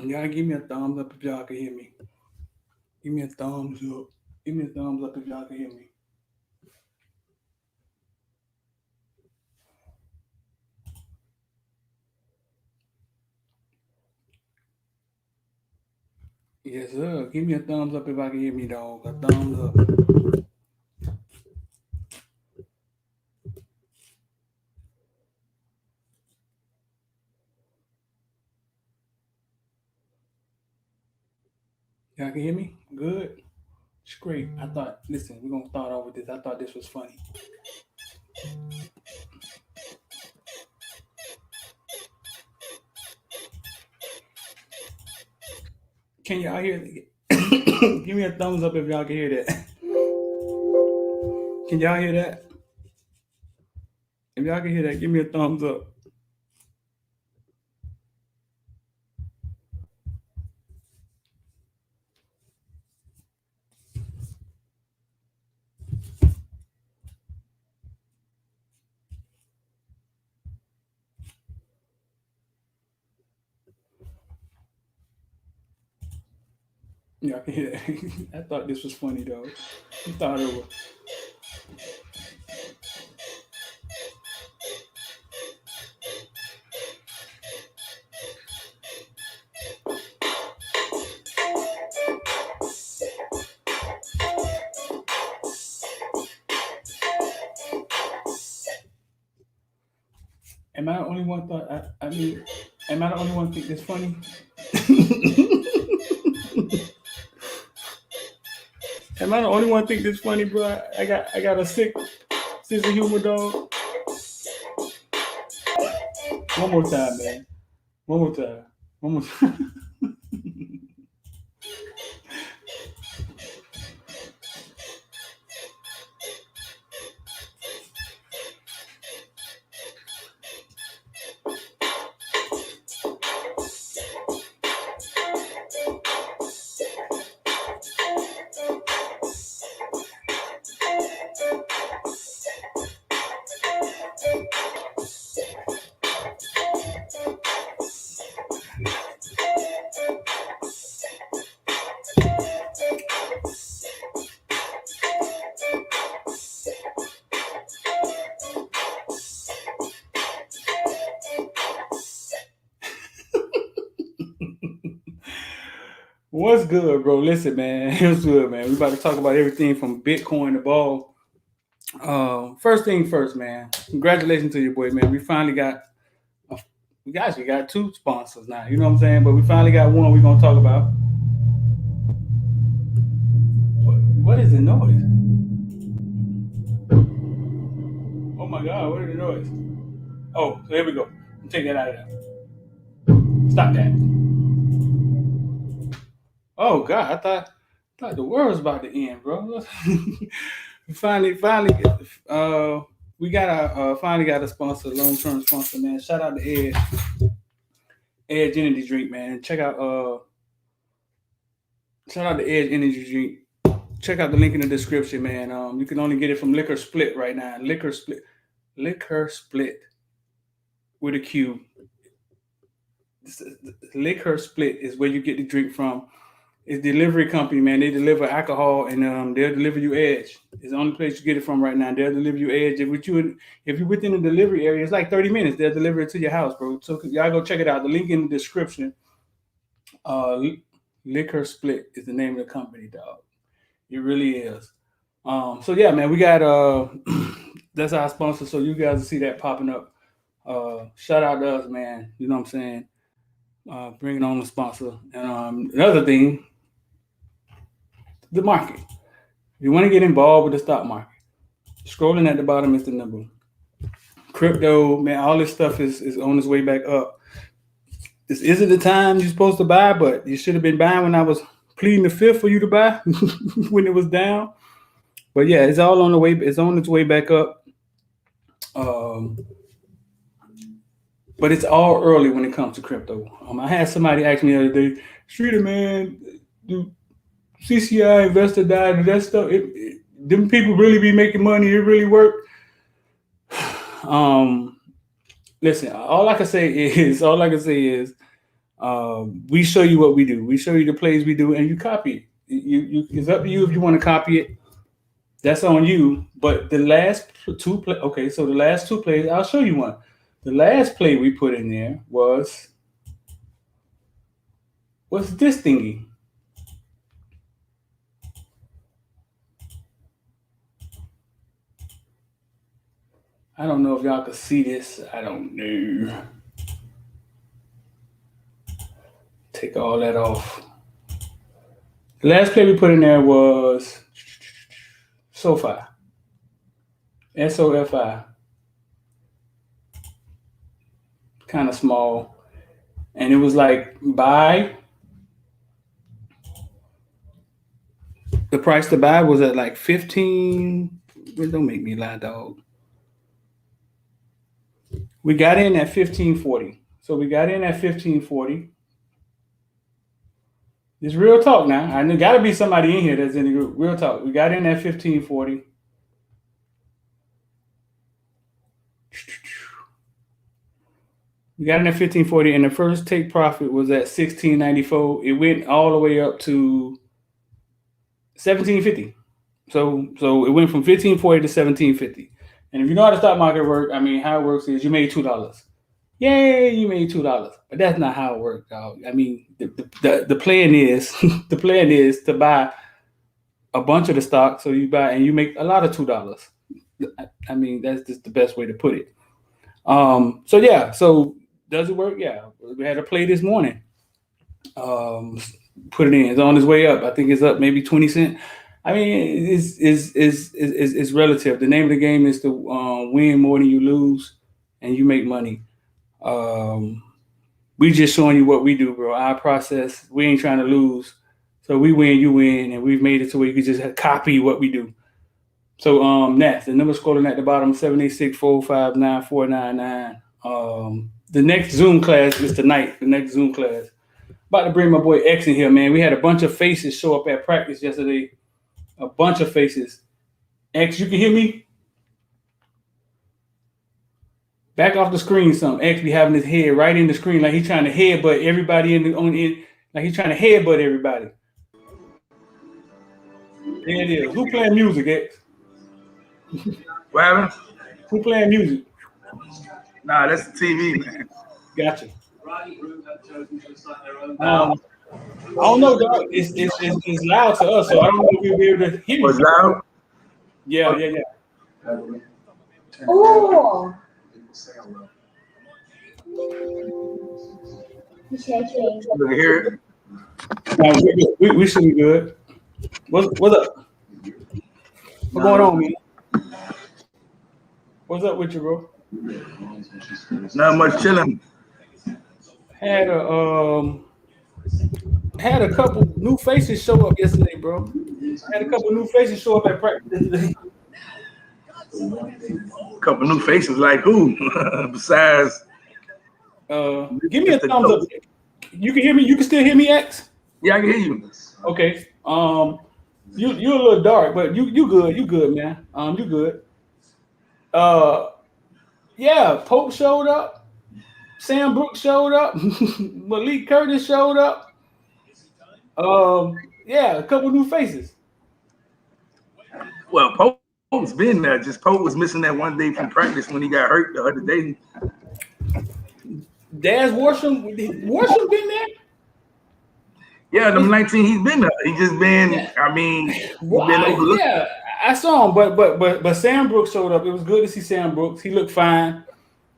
Y'all give me a thumbs up if y'all can hear me. Give me a thumbs up. Give me a thumbs up if y'all can hear me. Yes, sir. Give me a thumbs up if I can hear me, dog. A thumbs up. Y'all can hear me? Good. It's great. I thought, listen, we're going to start off with this. I thought this was funny. Can y'all hear that? Give me a thumbs up if y'all can hear that. Can y'all hear that? If y'all can hear that, give me a thumbs up. Y'all can hear that. I thought this was funny, though. I thought it was. Am I the only one thought? I mean, am I the only one think this funny? Am I the only one think this funny, bro? I got a sick sense of humor, dog. One more time, man. One more time. One more time. What's good, bro? Listen, man. What's good, man? We about to talk about everything from Bitcoin to ball. First thing first, man. Congratulations to your boy, man. We actually got two sponsors now. You know what I'm saying? But we finally got one we're gonna talk about. What is the noise? Oh my God, what is the noise? Oh, so here we go. Take that out of there. Stop that. Oh God, I thought the world was about to end, bro. finally, we got finally got a sponsor, long term sponsor, man. Shout out to Edge Energy Drink, man. Shout out to Edge Energy Drink. Check out the link in the description, man. You can only get it from Liquor Split right now. Liquor Split with a Q. Liquor Split is where you get the drink from. It's delivery company, man. They deliver alcohol and they'll deliver you Edge. It's the only place you get it from right now. They'll deliver you Edge. If you're within the delivery area, it's like 30 minutes. They'll deliver it to your house, bro. So y'all go check it out. The link in the description. Liquor Split is the name of the company, dog. It really is. So yeah, man, we got that's our sponsor. So you guys will see that popping up. Shout out to us, man. You know what I'm saying? Bringing on the sponsor. And another thing, the market. If you want to get involved with the stock market, scrolling at the bottom is the number. Crypto, man, all this stuff is on its way back up. This isn't the time you're supposed to buy, but you should have been buying when I was pleading the fifth for you to buy when it was down. But yeah, it's all on the way. It's on its way back up. But it's all early when it comes to crypto. I had somebody ask me the other day, Streeter, man, do CCI investor die? That stuff, them people really be making money? It really work? Listen, all I can say is, We show you what we do. We show you the plays we do, and you copy it. It's up to you if you want to copy it. That's on you. But the last two play, okay, so the last two plays, I'll show you one. The last play we put in there was this thingy. I don't know if y'all can see this. I don't know. Take all that off. The last play we put in there was SoFi. SOFI. Kind of small. And it was like buy. The price to buy was at like 15. Don't make me lie, dog. We got in at 1540. So we got in at 1540. It's real talk now. I got to be somebody in here that's in the group. Real talk. We got in at 1540. We got in at 1540, and the first take profit was at 1694. It went all the way up to 1750. So it went from 1540 to 1750. And if you know how the stock market works, I mean, how it works is you made $2. Yay, you made $2. But that's not how it works, dog. I mean, the plan is the plan is to buy a bunch of the stock, so you buy and you make a lot of $2. I mean, that's just the best way to put it. So does it work? Yeah. We had a play this morning. Put it in. It's on its way up. I think it's up maybe 20 cents. I mean, it's relative. The name of the game is to win more than you lose, and you make money. We just showing you what we do, bro. Our process. We ain't trying to lose, so we win, you win, and we've made it to where you can just copy what we do. So Nat, the number scrolling at the bottom 786-459-4999. The next Zoom class is tonight. The next Zoom class. About to bring my boy X in here, man. We had a bunch of faces show up at practice yesterday. A bunch of faces. X, you can hear me? Back off the screen some. X be having his head right in the screen like he's trying to headbutt everybody like he's trying to headbutt everybody. There it is. Who playing music, X? What happened? Who playing music? Nah, that's the TV, man. Gotcha. I don't know, dog. It's loud to us, so I don't know if we'll be able to hear you. Was loud? Yeah. Oh. You can hear it? We should be good. What's up? What's going on, man? What's up with you, bro? Not much chilling. Had a couple new faces show up yesterday, bro. Had a couple new faces show up at practice yesterday. A couple new faces, like who? Besides, give me a thumbs up. You can hear me. You can still hear me, X? Yeah, I can hear you. Okay. You're a little dark, but you good. You good, man. You good. Yeah. Pope showed up. Sam Brooks showed up. Malik Curtis showed up. Yeah, a couple new faces. Well, Pope's been there. Just Pope was missing that one day from practice when he got hurt the other day. Daz Worsham been there? Yeah, number 19, he's been there. He just been, I mean, been overlooked. Yeah, I saw him, but Sam Brooks showed up. It was good to see Sam Brooks. He looked fine.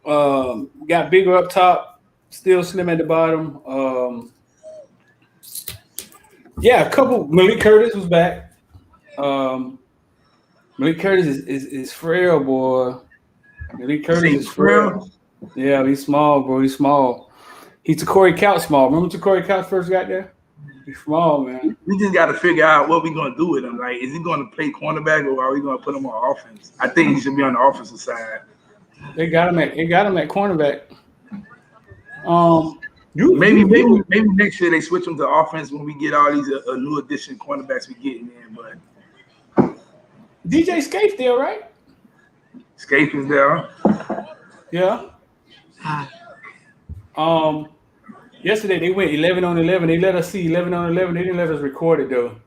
Got bigger up top, still slim at the bottom. Yeah, a couple. Malik Curtis was back. Malik Curtis is frail, boy. Malik Curtis is frail. Yeah, he's small, bro. He's small. He's Corey Couch small. Remember Corey Couch first got there? He's small, man. We just got to figure out what we're going to do with him. Like, is he going to play cornerback or are we going to put him on offense? I think he should be on the offensive side. They got him at cornerback. Maybe next year they switch him to offense when we get all these new addition cornerbacks we getting in. But DJ Scape there, right? Scape is there. Yeah. Yesterday they went 11 on 11. They let us see 11 on 11. They didn't let us record it though.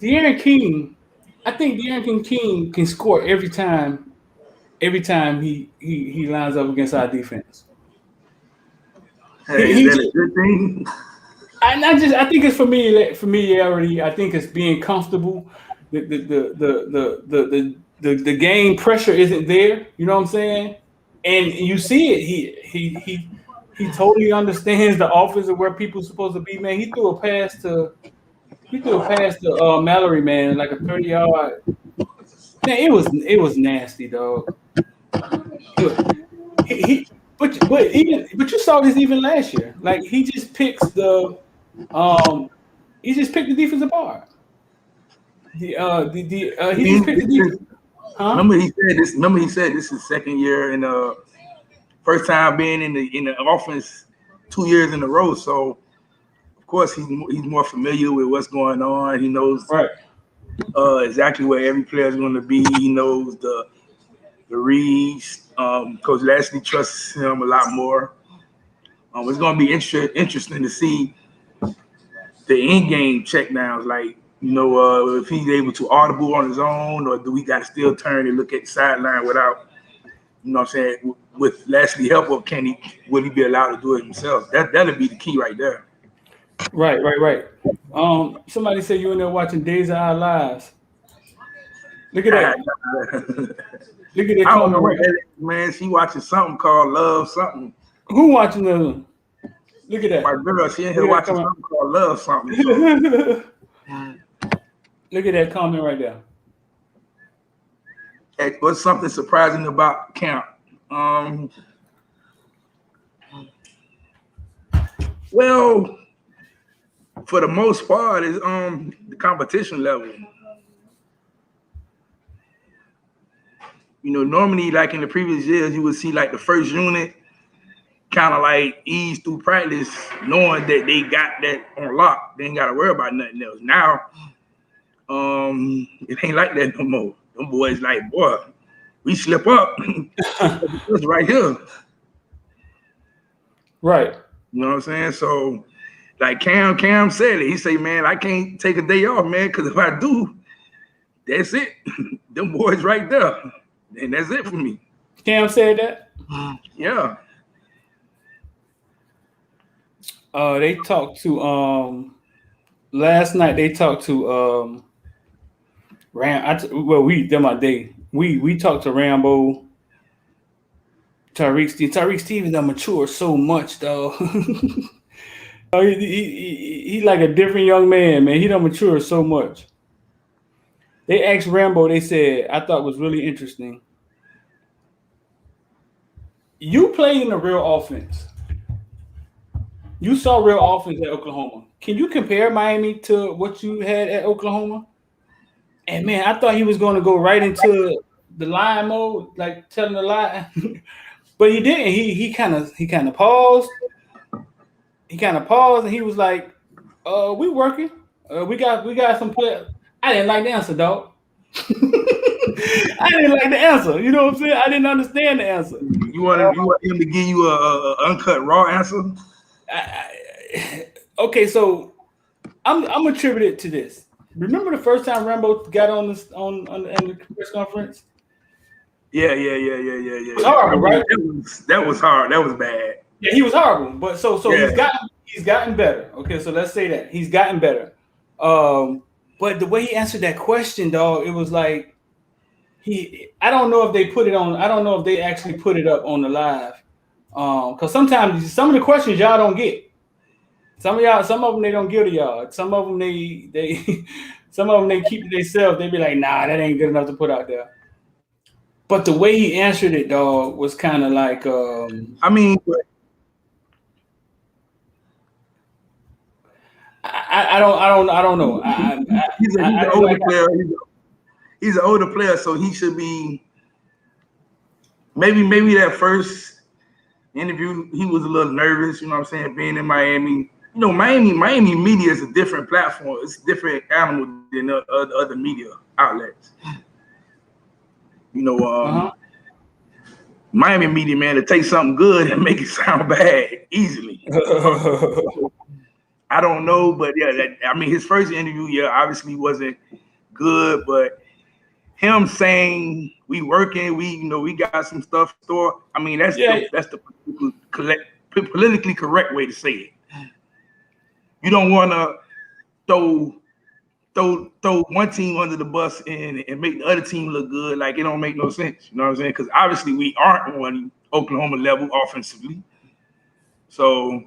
De'Aaron King, I think De'Aaron King can score every time. Every time he lines up against our defense. Hey, is that a good thing? I think it's familiarity. I think it's being comfortable. The game pressure isn't there. You know what I'm saying? And you see it. He totally understands the offense and where people are supposed to be. Man, he threw a pass to Mallory, man, like a 30-yard. Man, it was nasty, dog. But you saw this even last year. Like he just picks the defense apart. He just picked the defense. Huh? Remember he said this is second year and first time being in the offense 2 years in a row. So of course he's more familiar with what's going on. He knows exactly where every player is going to be. He knows the reads. Coach Lashley trusts him a lot more. It's going to be interesting to see the in-game checkdowns, like, if he's able to audible on his own, or do we got to still turn and look at the sideline without, what I'm saying, with Lashley help, or will he be allowed to do it himself? That'll be the key right there. Right. Somebody said you in there watching Days of Our Lives. Look at that. Look at that. I don't know what that is, man. She watching something called Love Something. Who watching the? Look at that. My girl, she in here watching something called Love Something. So. Look at that comment right there. Hey, what's something surprising about camp? Well, for the most part, is the competition level. Normally, like in the previous years, you would see like the first unit kind of like ease through practice, knowing that they got that on lock. They ain't got to worry about nothing else. Now, it ain't like that no more. Them boys like, boy, we slip up. It's right here. Right. You know what I'm saying? So, like Cam said it. He say, man, I can't take a day off, man, because if I do, that's it. Them boys right there. And that's it for me. Cam said that? Yeah. They talked to last night. They talked to we talked to Rambo, Tariq Stevens done mature so much though. He like a different young man, man. He done mature so much. They asked Rambo, they said, I thought was really interesting. You played in a real offense. You saw real offense at Oklahoma. Can you compare Miami to what you had at Oklahoma? And man, I thought he was going to go right into the line mode, like telling the lie, but he didn't. He kind of paused. He kind of paused, and he was like, "We working. We got some players." I didn't like the answer, dog. I didn't like the answer. You know what I'm saying? I didn't understand the answer. You want him to give you a uncut raw answer? Okay, so I'm attributed to this. Remember the first time Rambo got on the press conference? Yeah. It was horrible, right? That was hard. That was bad. Yeah, he was horrible. But so yeah. he's gotten better. Okay, so let's say that he's gotten better. But the way he answered that question, dog, it was like I don't know if they put it on. I don't know if they actually put it up on the live. Because sometimes some of the questions y'all don't get. Some of them they don't give to y'all. Some of them they keep to themselves. They be like, nah, that ain't good enough to put out there. But the way he answered it, dog, was kind of like I don't know. He's an older player. He's an older player, so he should be maybe that first interview he was a little nervous, you know what I'm saying, being in Miami. Miami media is a different platform. It's a different animal than other media outlets. Miami media man to take something good and make it sound bad easily. I don't know, but yeah, I mean, his first interview, yeah, obviously wasn't good, but him saying we working, we got some stuff stored. I mean, that's the politically correct way to say it. You don't want to throw one team under the bus and make the other team look good. Like, it don't make no sense. You know what I'm saying? Because obviously we aren't on Oklahoma level offensively. So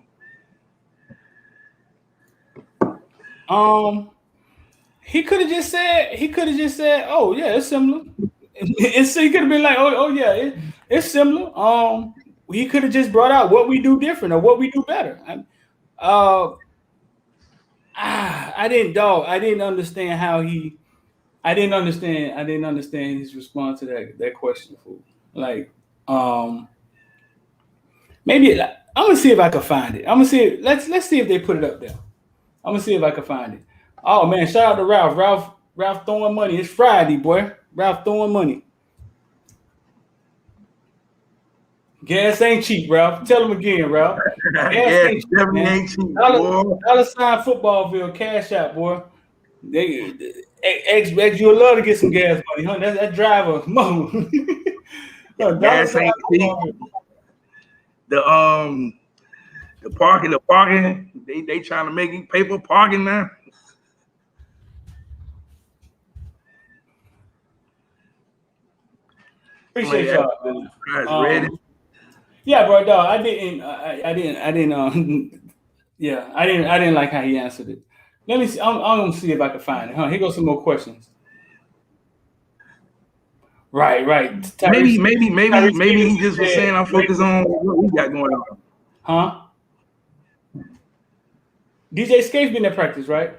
he could have just said, oh yeah, it's similar. He could have been like, oh yeah, it's similar. He could have just brought out what we do different or what we do better. I didn't understand how he. I didn't understand his response to that question. Like, maybe I'm gonna see if I can find it. I'm gonna see. Let's see if they put it up there. I'm gonna see if I can find it. Oh man, shout out to Ralph. Ralph throwing money. It's Friday, boy. Ralph throwing money. Gas ain't cheap, Ralph. Tell him again, Ralph. Gas ain't cheap, definitely man. ain't cheap. Dollar sign Footballville, cash out, boy. Ex, you'll love to get some gas money, huh? That driver. Gas ain't cheap. The parking, they trying to make it pay for parking now. Appreciate y'all, man. Yeah, bro, dog. I didn't. Yeah, I didn't like how he answered it. Let me see. I'm gonna see if I can find it. Huh? Here goes some more questions. Right. Maybe he just was saying I'm focused on what we got going on. Huh? DJ Scape's been in practice, right?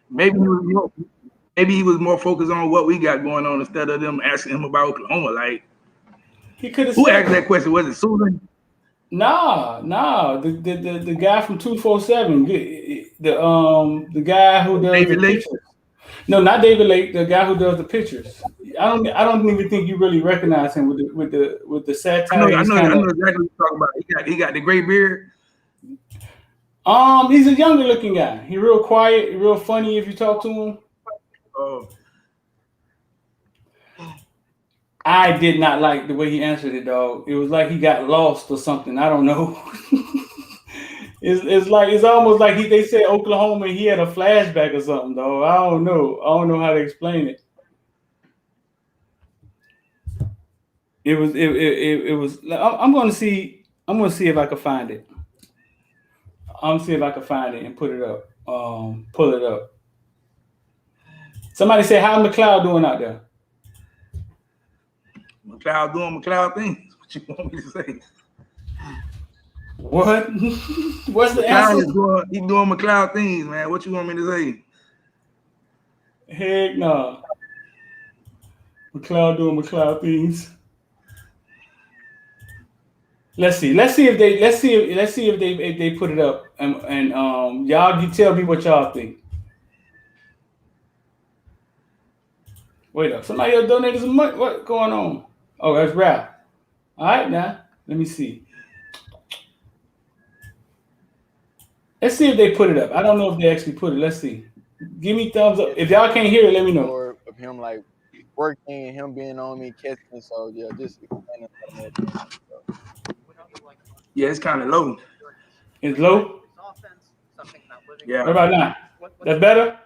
Maybe he was more focused on what we got going on instead of them asking him about Oklahoma. Like, he could have. Who asked that question? Was it Susan? Nah. The guy from 247. The guy who does David the Lake? pictures. No, not David Lake. The guy who does the pictures. I don't even think you really recognize him with the satire. I know exactly what you're talking about. He got the gray beard. He's a younger looking guy. He's real quiet, real funny if you talk to him. Oh. I did not like the way he answered it, dog. It was like he got lost or something. I don't know. It's almost like they said Oklahoma and he had a flashback or something, though. I don't know how to explain it. It was. I'm gonna see if I can find it. I'm gonna see if I can find it and put it up. Pull it up. Somebody say, how McLeod doing out there? McLeod doing McLeod things. What you want me to say? What? What's the answer? He's doing McLeod things, man. What you want me to say? Heck no. McLeod doing McLeod things. Let's see if they put it up and y'all, you tell me what y'all think. Wait up, somebody else donated some money. What's going on? Oh, that's Ralph. All right, now let me see. Let's see if they put it up. I don't know if they actually put it. Let's see. Give me thumbs up. If y'all can't hear it, let me know. Or of him like working and him being on me, catching. So yeah, just yeah, it's kind of low. It's low? Yeah. What about now? That's better?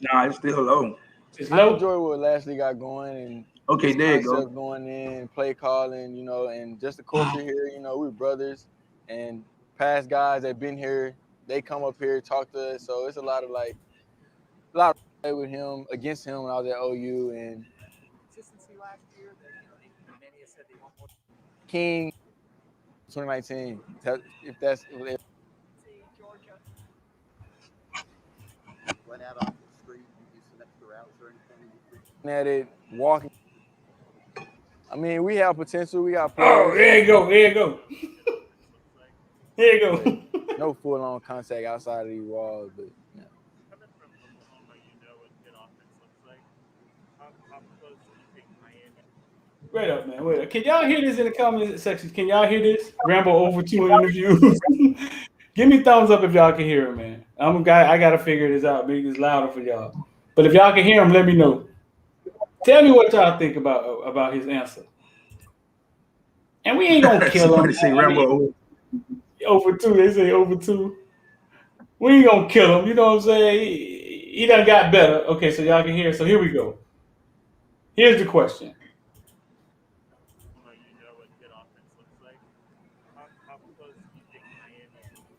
Nah, it's still low. It's low? I enjoy what Lashley got going and okay, there you go. Going in, play calling, and just the culture here, we're brothers and past guys that been here, they come up here, talk to us. So it's a lot of play with him, against him when I was at OU and consistency last year that Manny said they want more. King 2019. If that's Georgia. Went out on the street, you do some extra routes or anything. At it, walking. I mean, we have potential. We got players. Oh, there you go. There you go. No full-on contact outside of these walls, but yeah. Coming from Oklahoma, what good offense looks like. How close do you think Miami? Wait up, man. Wait up. Can y'all hear this in the comment section? Can y'all hear this? Rambo over 2 interviews. Give me thumbs up if y'all can hear him, man. I'm a guy. I gotta figure this out. Make this louder for y'all. But if y'all can hear him, let me know. Tell me what y'all think about his answer. And we ain't gonna kill him. Somebody say Rambo. Over 2. They say over 2. We ain't gonna kill him. You know what I'm saying? He done got better. Okay, so y'all can hear. So here we go. Here's the question.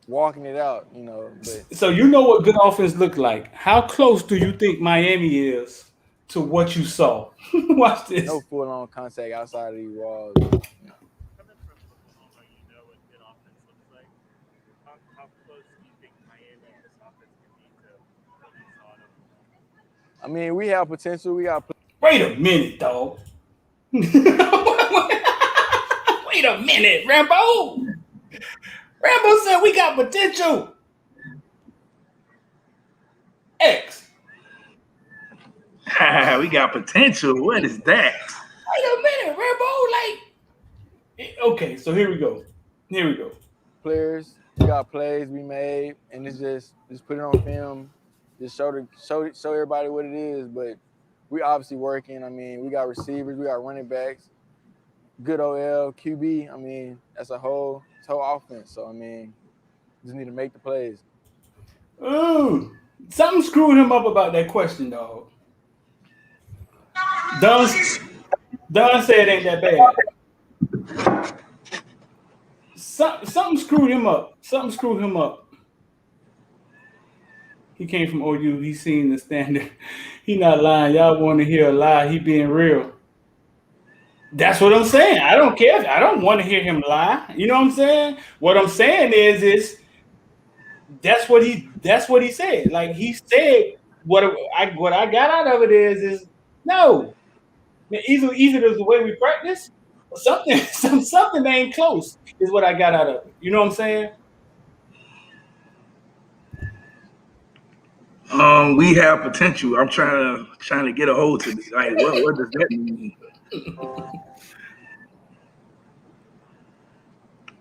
Walking it out, you know. But So you know what good offense look like. How close do you think Miami is to what you saw? Watch this. no full-on contact outside of these walls. I mean, we have potential. We got. Wait a minute, dog. Wait a minute, Rambo. Rambo said we got potential. X. We got potential. What is that? Wait a minute, Rambo. Okay, so here we go. Players, we got plays we made, and it's just put it on film. Just show everybody what it is. But we obviously working. I mean, we got receivers, we got running backs, good OL, QB. I mean, that's a whole offense. So I mean, just need to make the plays. Ooh, something screwed him up about that question, dog. Don said it ain't that bad. Something screwed him up. He came from OU. He seen the standard. He not lying. Y'all want to hear a lie. He being real. That's what I'm saying. I don't care. I don't want to hear him lie. You know what I'm saying? What I'm saying is that's what he said. Like he said, what I got out of it is no. Either there's the way we practice, or something ain't close is what I got out of it. You know what I'm saying? We have potential. I'm trying to get a hold to this. Like, what does that mean?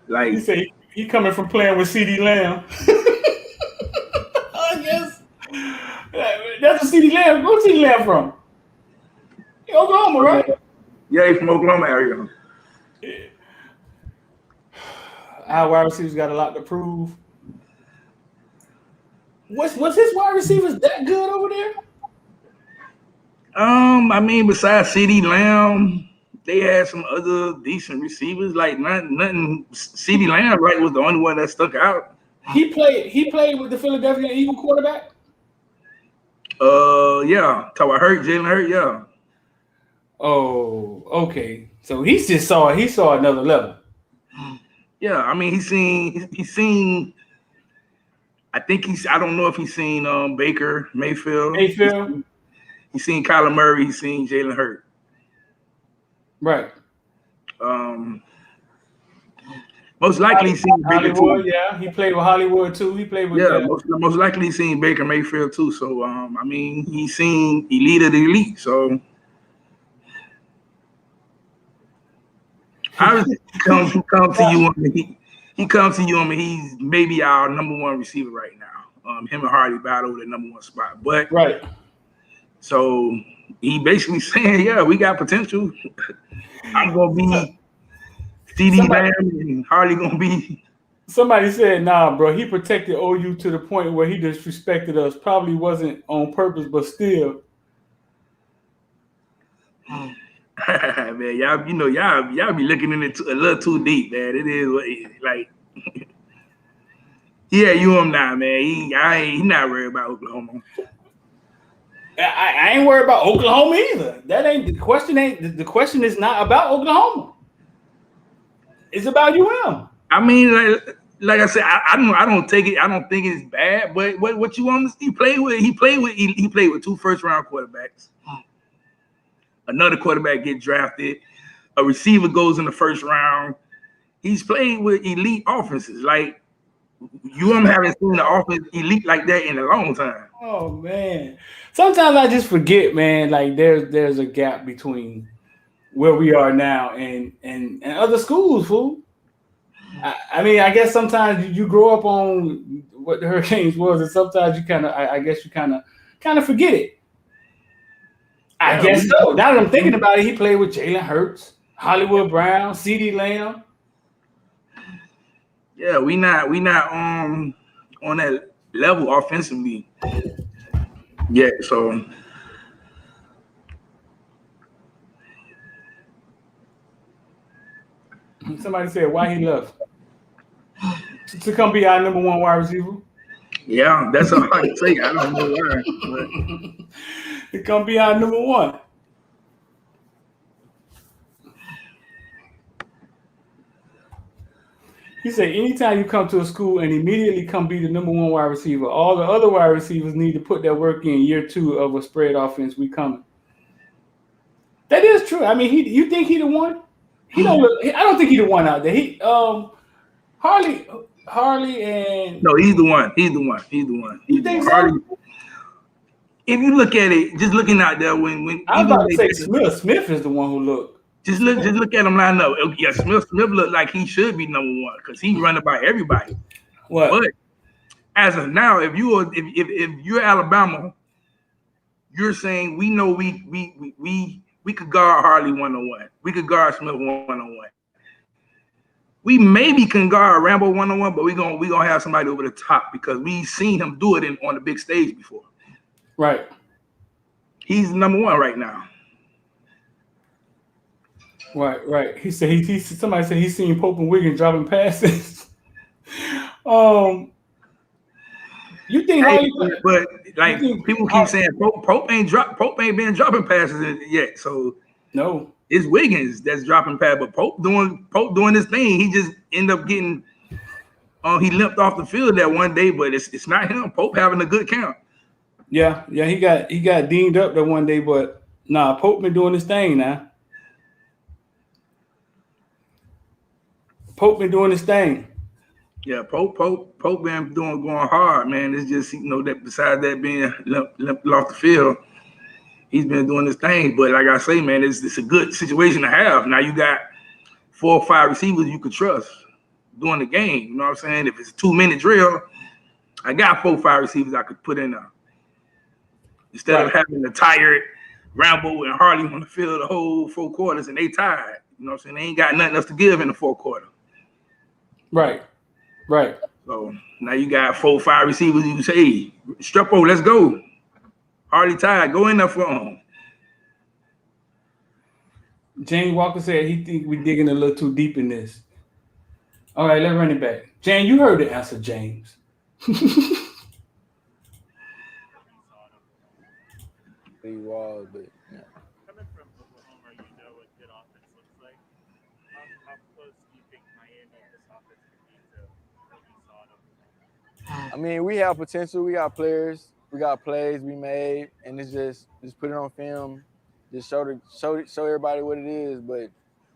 Like, He said he coming from playing with CD Lamb. I guess that's a CD Lamb. Where's CD Lamb from? Oklahoma, right? Yeah, he's from Oklahoma area. Yeah. Our wide receivers got a lot to prove. Was his wide receivers that good over there? I mean, besides CD Lamb, they had some other decent receivers. Like nothing. CD Lamb, right, was the only one that stuck out. He played with the Philadelphia Eagle quarterback. Yeah. Talk about Jalen Hurt, yeah. Oh, okay. So he saw another level. Yeah, I mean, he's seen. I don't know if he's seen Baker Mayfield. He's seen Kyler Murray. He's seen Jalen Hurt. Right. Most likely he's seen Baker Hollywood, too. yeah. He played with Hollywood too. He played with most likely he's seen Baker Mayfield too. So I mean, he's seen elite of the elite. So I was come to you on he comes to you on he's maybe our number one receiver right now. Him and Hardy battle the number one spot. But right. So he basically saying, yeah, we got potential. I'm gonna be CD Lamb and Hardy gonna be. Somebody said, nah, bro, he protected OU to the point where he disrespected us. Probably wasn't on purpose, but still. Man, y'all be looking in it a little too deep, man. It is what like. Yeah, him now, man. He not worried about Oklahoma. I ain't worried about Oklahoma either. That ain't the question. The question is not about Oklahoma. It's about UM. I mean, like I said, I don't take it. I don't think it's bad. But what you want to see? He played with 2 first-round quarterbacks. Another quarterback get drafted. A receiver goes in the first round. He's played with elite offenses. Like haven't seen the offense elite like that in a long time. Oh man. Sometimes I just forget, man, like there's a gap between where we are now, and other schools, fool. I mean, I guess sometimes you grow up on what the Hurricanes was, and sometimes you kind of, I guess you kind of forget it. I Yeah, guess so. Now that I'm thinking about it, he played with Jalen Hurts, Hollywood Brown, CeeDee Lamb. Yeah, we not on that level offensively yet. So Somebody said why he left to come be our number one wide receiver. yeah, that's all I can say. I don't know why, but To come be our number one. He said, anytime you come to a school and immediately come be the number one wide receiver, all the other wide receivers need to put their work in year 2 of a spread offense. We coming. That is true. I mean, you think he the one? He don't. I don't think he the one out there. Harley, and no, he's the one. He's the one. He's the one. you He's the think one. so? Hardy, if you look at it, just looking out there, when I was even about to when say they, Smith. Smith is the one who looked. just look at him line up. Yeah, Smith looked like he should be number one because he run about everybody. What? But as of now, if you're Alabama, you're saying we know we could guard Harley 1-on-1. We could guard Smith 1-on-1. We maybe can guard Rambo 1-on-1, but we gonna have somebody over the top because we seen him do it on the big stage before. Right. He's number one right now. Right. He said somebody said he's seen Pope and Wiggins dropping passes. You think Harley? But like people keep saying Pope ain't been dropping passes yet. So no, it's Wiggins that's dropping passes. But Pope doing this thing. He just ended up getting he limped off the field that one day, but it's not him. Pope having a good count. Yeah, he got deemed up that one day, but nah, Pope been doing his thing now. Pope been doing his thing. Yeah, Pope been going hard, man. It's just that besides that being limped off the field, he's been doing his thing. But like I say, man, it's a good situation to have. Now you got 4 or 5 receivers you could trust during the game. You know what I'm saying? If it's a 2-minute drill, I got 4 or 5 receivers I could put in there. Instead of having the tired Rambo and Harley on the field the whole 4 quarters and they tired. You know what I'm saying? They ain't got nothing else to give in the 4th quarter. Right. So now you got 4 or 5 receivers. You can say, hey, Strepo, let's go. Harley tired. Go in there for him. James Walker said he think we digging a little too deep in this. All right, let's run it back. James, you heard the answer, James. He was, but yeah. Coming from Oklahoma, you know what good offense looks like. How close do you think Miami this offense could be to what you saw them? I mean, we have potential. We got players. We got plays we made, and it's just put it on film. Just show everybody what it is. But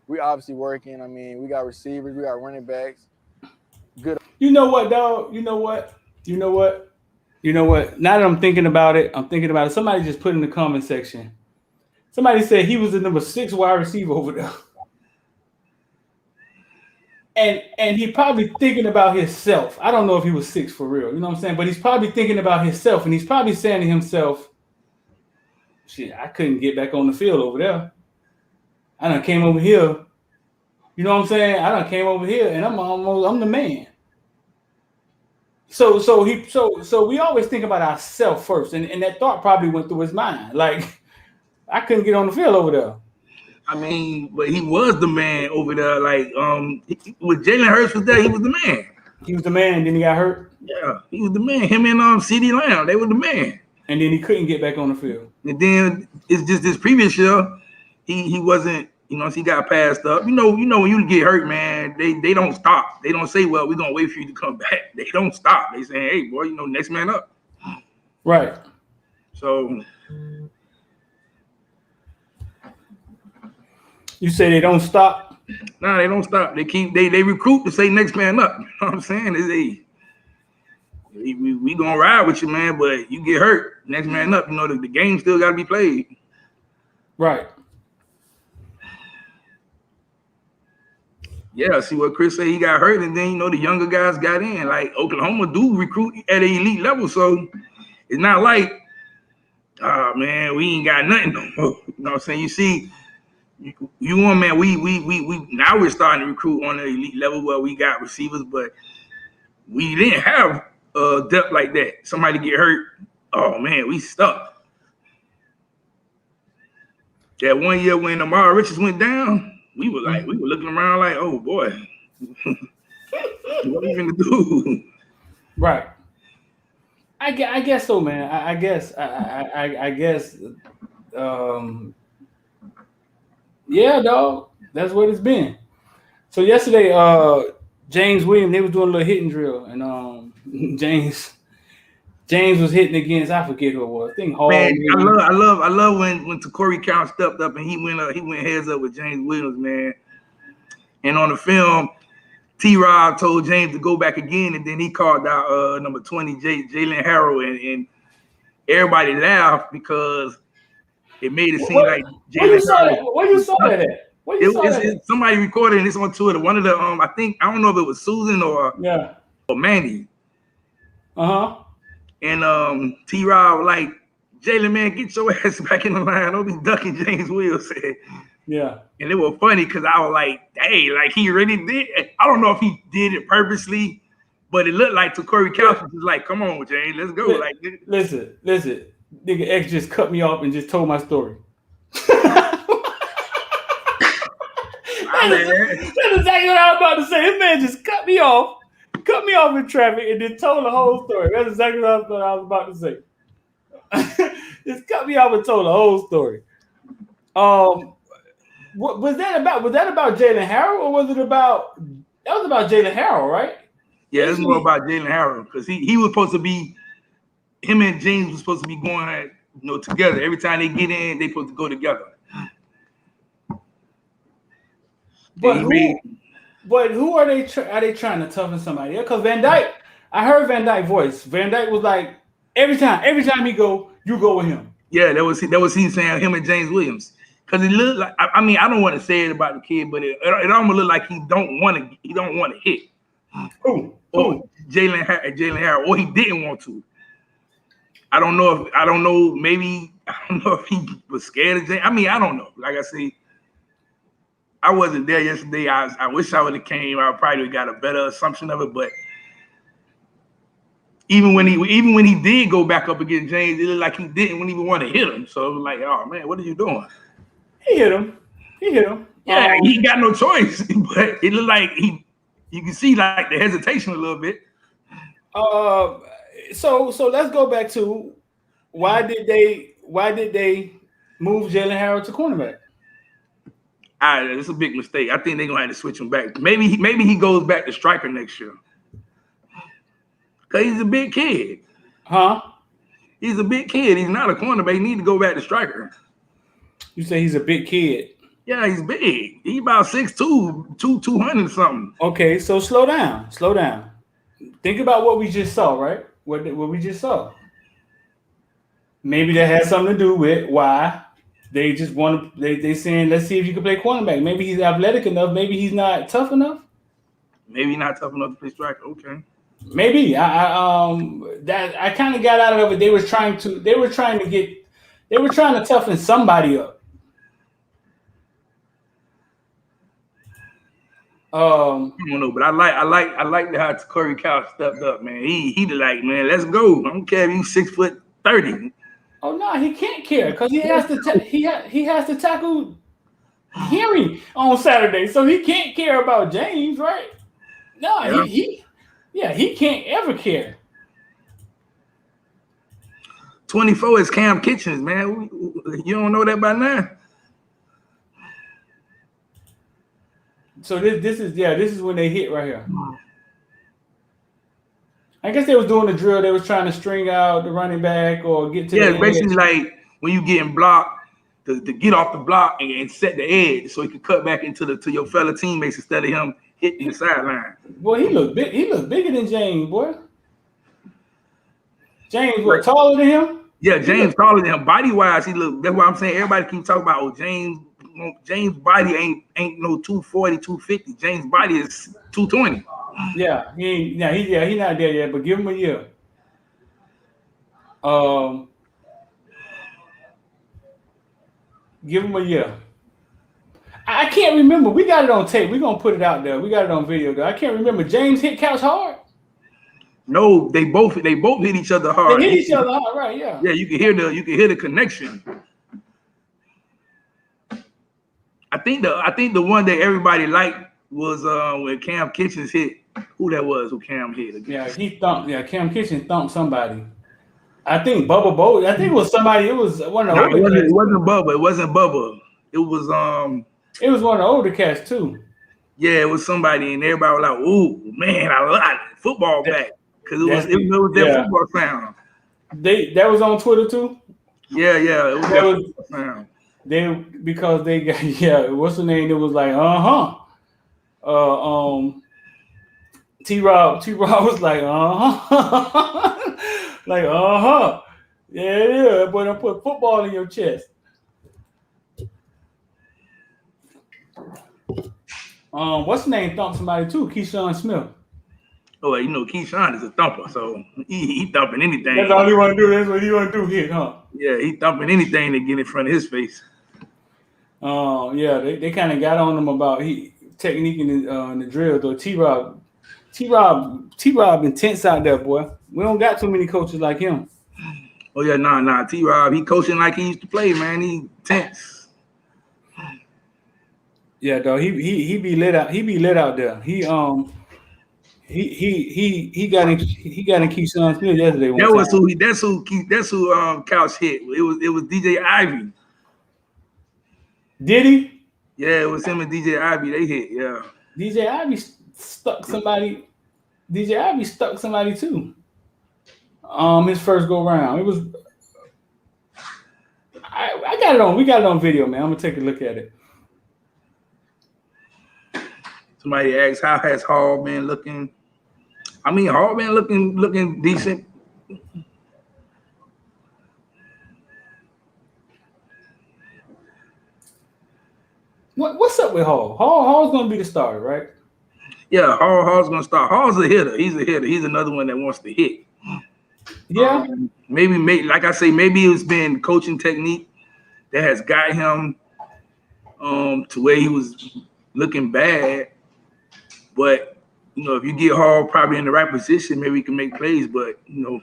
we obviously working. I mean, we got receivers. We got running backs. Good. You know what, dog? You know what? Now that I'm thinking about it, Somebody just put in the comment section. Somebody said he was the number 6 wide receiver over there. And he probably thinking about himself. I don't know if he was 6 for real. You know what I'm saying? But he's probably thinking about himself. And he's probably saying to himself, shit, I couldn't get back on the field over there. I done came over here. You know what I'm saying? I done came over here and I'm the man. So we always think about ourselves first, and that thought probably went through his mind. Like, I couldn't get on the field over there. I mean, but he was the man over there. Like, when Jalen Hurts was there, he was the man. He was the man. Then he got hurt. Yeah, he was the man. Him and CeeDee Lamb, they were the man. And then he couldn't get back on the field. And then it's just this previous year, he wasn't. He got passed up. You know, when you get hurt, man, they don't stop. They don't say, well, we're gonna wait for you to come back. They don't stop. They say, hey, boy, next man up. Right. So you say they don't stop? No, they don't stop. They recruit to say next man up. You know what I'm saying? We gonna ride with you, man, but you get hurt, next man up. The game still gotta be played. Right. Yeah, see what Chris said, he got hurt, and then the younger guys got in. Like Oklahoma do recruit at an elite level, so it's not like, oh man, we ain't got nothing no more. You know what I'm saying? You see, you want, man, we now we're starting to recruit on the elite level where we got receivers, but we didn't have depth like that. Somebody get hurt, oh man, we stuck. That one year when Amara Richards went down, we were looking around like, oh boy, what are we gonna do? Right. I guess so, man. I guess. Yeah, dog. That's what it's been. So yesterday, James Williams, they was doing a little hitting drill, and James was hitting against, I forget who it was. I think Hall. Man, I love when Corey Count stepped up and he went heads up with James Williams, man. And on the film, T-Rob told James to go back again, and then he called out number 20, Jalen Harrell, and everybody laughed because it made it seem like Jalen Harrell. Where you saw that at? Somebody recorded this on Twitter. One of the I don't know if it was Susan or Manny. And T-Rob like, Jalen, man, get your ass back in the line. Don't be ducking, James Williams said. Yeah. And it was funny because I was like, hey, like he really did. I don't know if he did it purposely, but it looked like to Corey Couch was like, come on, James, let's go. Like, listen. Nigga X just cut me off and just told my story. That's exactly what I was about to say. This man just cut me off in traffic and then told the whole story. That's exactly what I was about to say. Just cut me off and told the whole story. What was that about? Was that about Jalen Harrell, or was it about Jalen Harrell, right? Yeah, it's more about Jalen Harrell because he was supposed to be, him and James was supposed to be going together. Every time they get in, they supposed to go together. But who are they? Are they trying to toughen somebody? Because Van Dyke, I heard Van Dyke's voice. Van Dyke was like, every time he go, you go with him. Yeah, that was he saying, him and James Williams. Because it looked like, I mean, I don't want to say it about the kid, but it almost looked like he don't want to hit. Or Jalen Harrell, or he didn't want to. I don't know if he was scared of James. I mean, I don't know. Like I say, I wasn't there yesterday. I wish I would have came. I probably got a better assumption of it. But even when he did go back up against James, it looked like he didn't even want to hit him. So it was like, oh man, what are you doing? He hit him. Yeah, he got no choice. But it looked like you can see like the hesitation a little bit. So let's go back to why did they move Jalen Harrell to cornerback? It's a big mistake. I think they're gonna have to switch him back. Maybe he goes back to striker next year. Cause he's a big kid. Huh? He's a big kid. He's not a cornerback. He need to go back to striker. You say he's a big kid. Yeah, he's big. He's about 6'2", 200 something. Okay, so slow down. Think about what we just saw, right? What we just saw. Maybe that has something to do with why they just want to. They saying, let's see if you can play cornerback. Maybe he's athletic enough. Maybe he's not tough enough. Maybe not tough enough to play striker. Okay. Maybe I kind of got out of it. They were trying to toughen somebody up. I don't know, but I like how Corey Couch stepped up, man. He like, man, let's go. I don't care if he's 6'30". Oh no, he can't care because he has to he has to tackle Henry on Saturday, so he can't care about James, right? No, yeah. he can't ever care. 24 is Cam Kitchens, man. You don't know that by now? So this is when they hit right here. I guess they was doing the drill. They was trying to string out the running back or get to the basically edge. Like when you getting blocked to get off the block and set the edge so he could cut back to your fellow teammates instead of him hitting the sideline. Boy, he looked big. He looked bigger than James, boy. James was taller than him? Yeah, James taller than him. Body wise, he looked. That's what I'm saying. Everybody keep talking about, James James' body ain't no 240, 250. James' body is 220. Yeah, he not there yet, but give him a year. Give him a year. I can't remember. We got it on tape. We're gonna put it out there. We got it on video though. I can't remember. James hit Couch hard. No, they both hit each other hard. They hit each other hard, right? Yeah. Yeah, you can hear the connection. I think the one that everybody liked was when Cam Kitchens hit. Who that was? Who Cam hit? Yeah, he thumped. Yeah, Cam Kitchen thumped somebody. I think Bubba Bo. I think it was somebody. It was one of the older cats. It wasn't Bubba. It wasn't Bubba. It was It was one of the older cats too. Yeah, it was somebody, and everybody was like, "Ooh, man, I like football back," because it was that football sound. That was on Twitter too. Yeah, it was that football sound. Because they got what's the name? It was like T-Rob was like like yeah, but I put football in your chest. What's the name? Thumped somebody too. Keyshawn Smith. Oh, you know, Keyshawn is a thumper, so he thumping anything. That's all he want to do. That's what he want to do here, huh? Yeah, he thumping anything to get in front of his face. Yeah, they kind of got on him about technique in the drill though. T-Rob intense out there, boy. We don't got too many coaches like him. Oh yeah, nah. T-Rob, he coaching like he used to play, man. He tense. Yeah, dog. He be lit out. He be lit out there. He got in Keyshawn Smith yesterday. That's who Couch hit. It was DJ Ivy. Did he? Yeah, it was him and DJ Ivy. They hit. Yeah. DJ Ivy stuck somebody. DJ Ivy stuck somebody too. His first go round. It was. I got it on. We got it on video, man. I'm gonna take a look at it. Somebody asked, how has Hall been looking? I mean, Hall been looking decent. What's up with Hall? Hall's gonna be the starter, right? Yeah, Hall's gonna start. Hall's a hitter. He's a hitter. He's another one that wants to hit. Yeah. Maybe like I say, maybe it's been coaching technique that has got him to where he was looking bad. But you know, if you get Hall probably in the right position, maybe he can make plays. But you know,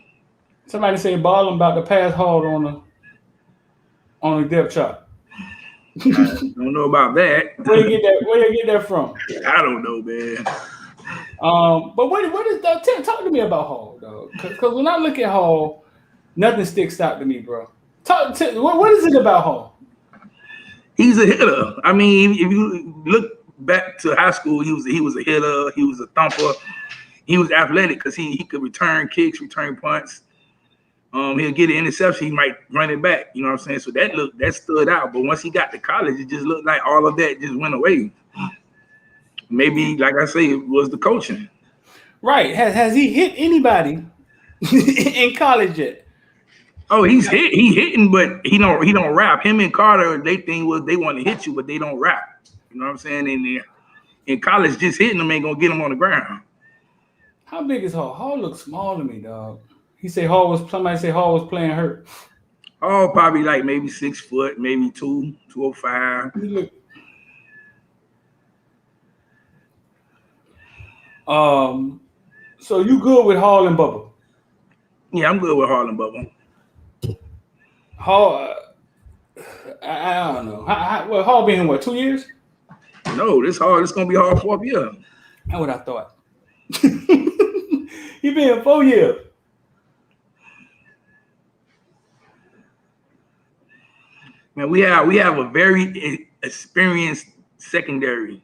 somebody say Ballin about to pass Hall on the depth chart. I don't know about that. Where you get that from? I don't know, man. But what is that? Talk to me about Hall, though, because when I look at Hall, nothing sticks out to me, bro. What is it about Hall? He's a hitter. I mean, if you look back to high school, he was a hitter. He was a thumper. He was athletic because he could return kicks, return punts. He'll get an interception. He might run it back. You know what I'm saying? So that stood out. But once he got to college, it just looked like all of that just went away. Maybe, like I say, it was the coaching. Right. Has he hit anybody in college yet? Oh, he's hitting, but he don't rap. Him and Carter, they thing was they want to hit you, but they don't rap. You know what I'm saying? In college, just hitting them ain't gonna get him on the ground. How big is Hall? Hall looks small to me, dog. Somebody say Hall was playing hurt. Oh, probably like maybe 6 foot, maybe 205. So you good with Hall and Bubba? Yeah, I'm good with Hall and Bubba. Hall, I don't know. Well, Hall been in what, 2 years? No, this gonna be Hall 4th year. That's what I thought. He been 4 years. Man, we have a very experienced secondary.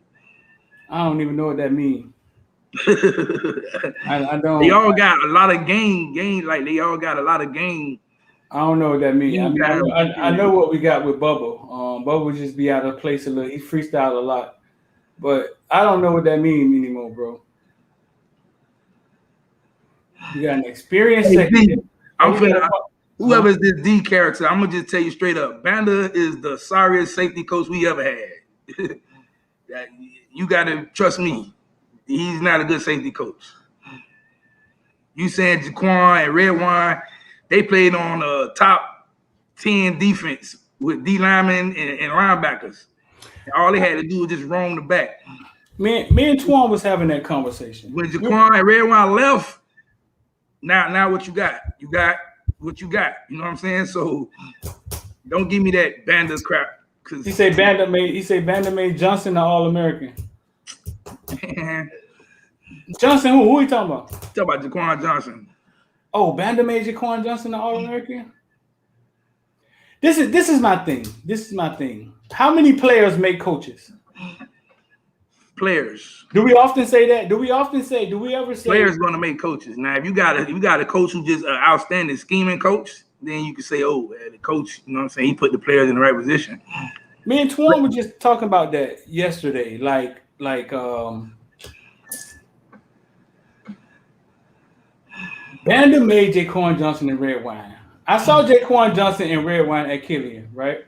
I don't even know what that means. I don't. They all got a lot of game. Like they all got a lot of game. I don't know what that means. I know what we got with Bubba. Bubba just be out of place a little. He freestyle a lot, but I don't know what that means anymore, bro. You got an experienced secondary. Whoever is this D character, I'm gonna just tell you straight up. Banda is the sorriest safety coach we ever had. You gotta trust me. He's not a good safety coach. You saying Jaquan and Redwine, they played on a top 10 defense with D linemen and linebackers. And all they had to do was just roam the back. Me and Twan was having that conversation. When Jaquan and Redwine left, now what you got? You got what you got. You know what I'm saying? So don't give me that Banda crap. He say Banda made Johnson the All-American. Johnson, who are you talking about? Talk about Jaquan Johnson. Oh, Banda made Jaquan Johnson the All-American? This is my thing. This is my thing. How many players make coaches? Players. Do we often say that? Do we ever say players going to make coaches? Now, if you got a coach who just an outstanding scheming coach, then you can say, oh, the coach, you know what I'm saying, he put the players in the right position. Me and Twan were just talking about that yesterday. Like Banda made Jaquan Johnson and Redwine. I saw Jaquan Johnson and Redwine at Killian, right?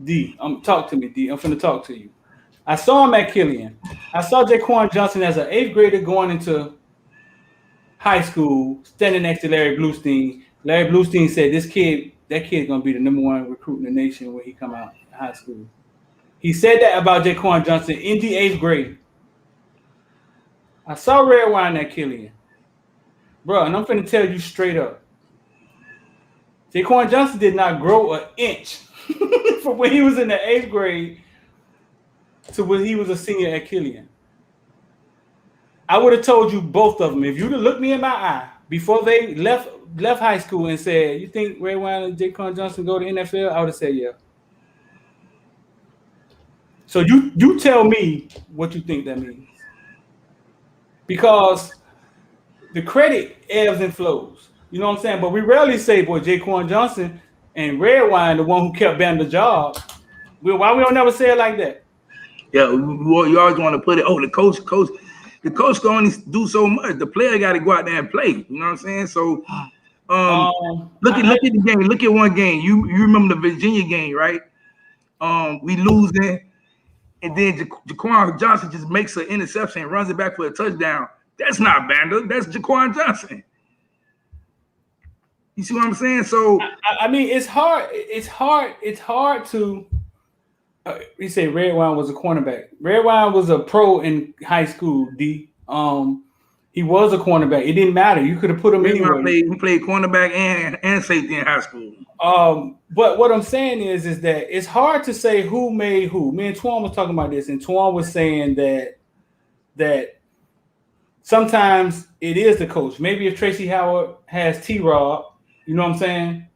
D, talk to me, D. I'm finna talk to you. I saw him at Killian. I saw Jaquan Johnson as an 8th grader going into high school, standing next to Larry Bluestein. Larry Bluestein said, that kid's gonna be the #1 recruit in the nation when he come out of high school. He said that about Jaquan Johnson in the 8th grade. I saw Redwine at Killian. Bro, and I'm finna tell you straight up. Jaquan Johnson did not grow an inch from when he was in the 8th grade to when he was a senior at Killian. I would have told you both of them. If you'd have looked me in my eye before they left high school and said, you think Redwine and Jaquan Johnson go to NFL? I would have said, yeah. So you tell me what you think that means. Because the credit ebbs and flows. You know what I'm saying? But we rarely say, boy, Jaquan Johnson and Redwine, the one who kept Banda the job. Why we don't never say it like that? Yeah, you always want to put it, the coach can only do so much. The player got to go out there and play. You know what I'm saying? So look at the game. Look at one game. You remember the Virginia game, right? We losing, and then Jaquan Johnson just makes an interception and runs it back for a touchdown. That's not Banda. That's Jaquan Johnson. You see what I'm saying? So I mean, it's hard. It's hard to. You say Redwine was a cornerback. Redwine was a pro in high school. D. He was a cornerback. It didn't matter. You could have put him anywhere. He played cornerback and safety in high school. But what I'm saying is that it's hard to say who made who. Me and Twan was talking about this, and Twan was saying that sometimes it is the coach. Maybe if Tracy Howard has T-Rob, you know what I'm saying?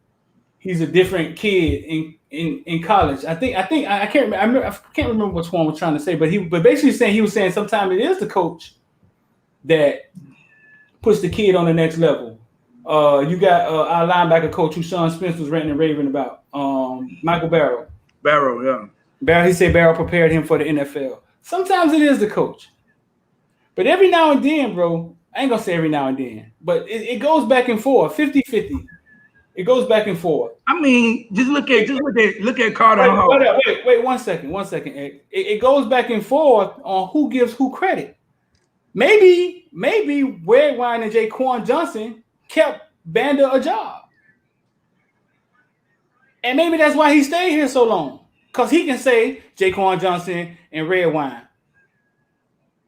He's a different kid in college. I can't remember what Twan was trying to say, but basically he was saying sometimes it is the coach that puts the kid on the next level. You got our linebacker coach who Sean Spence was ranting and raving about, Michael Barrow. Barrow, yeah. Barrow, he said Barrow prepared him for the NFL. Sometimes it is the coach. But every now and then, bro, I ain't gonna say every now and then, but it goes back and forth, 50-50. It goes back and forth. I mean, just look at Carter. Wait, 1 second. It goes back and forth on who gives who credit. Maybe Redwine and Jaquan Johnson kept Banda a job. And maybe that's why he stayed here so long. Because he can say Jaquan Johnson and Redwine.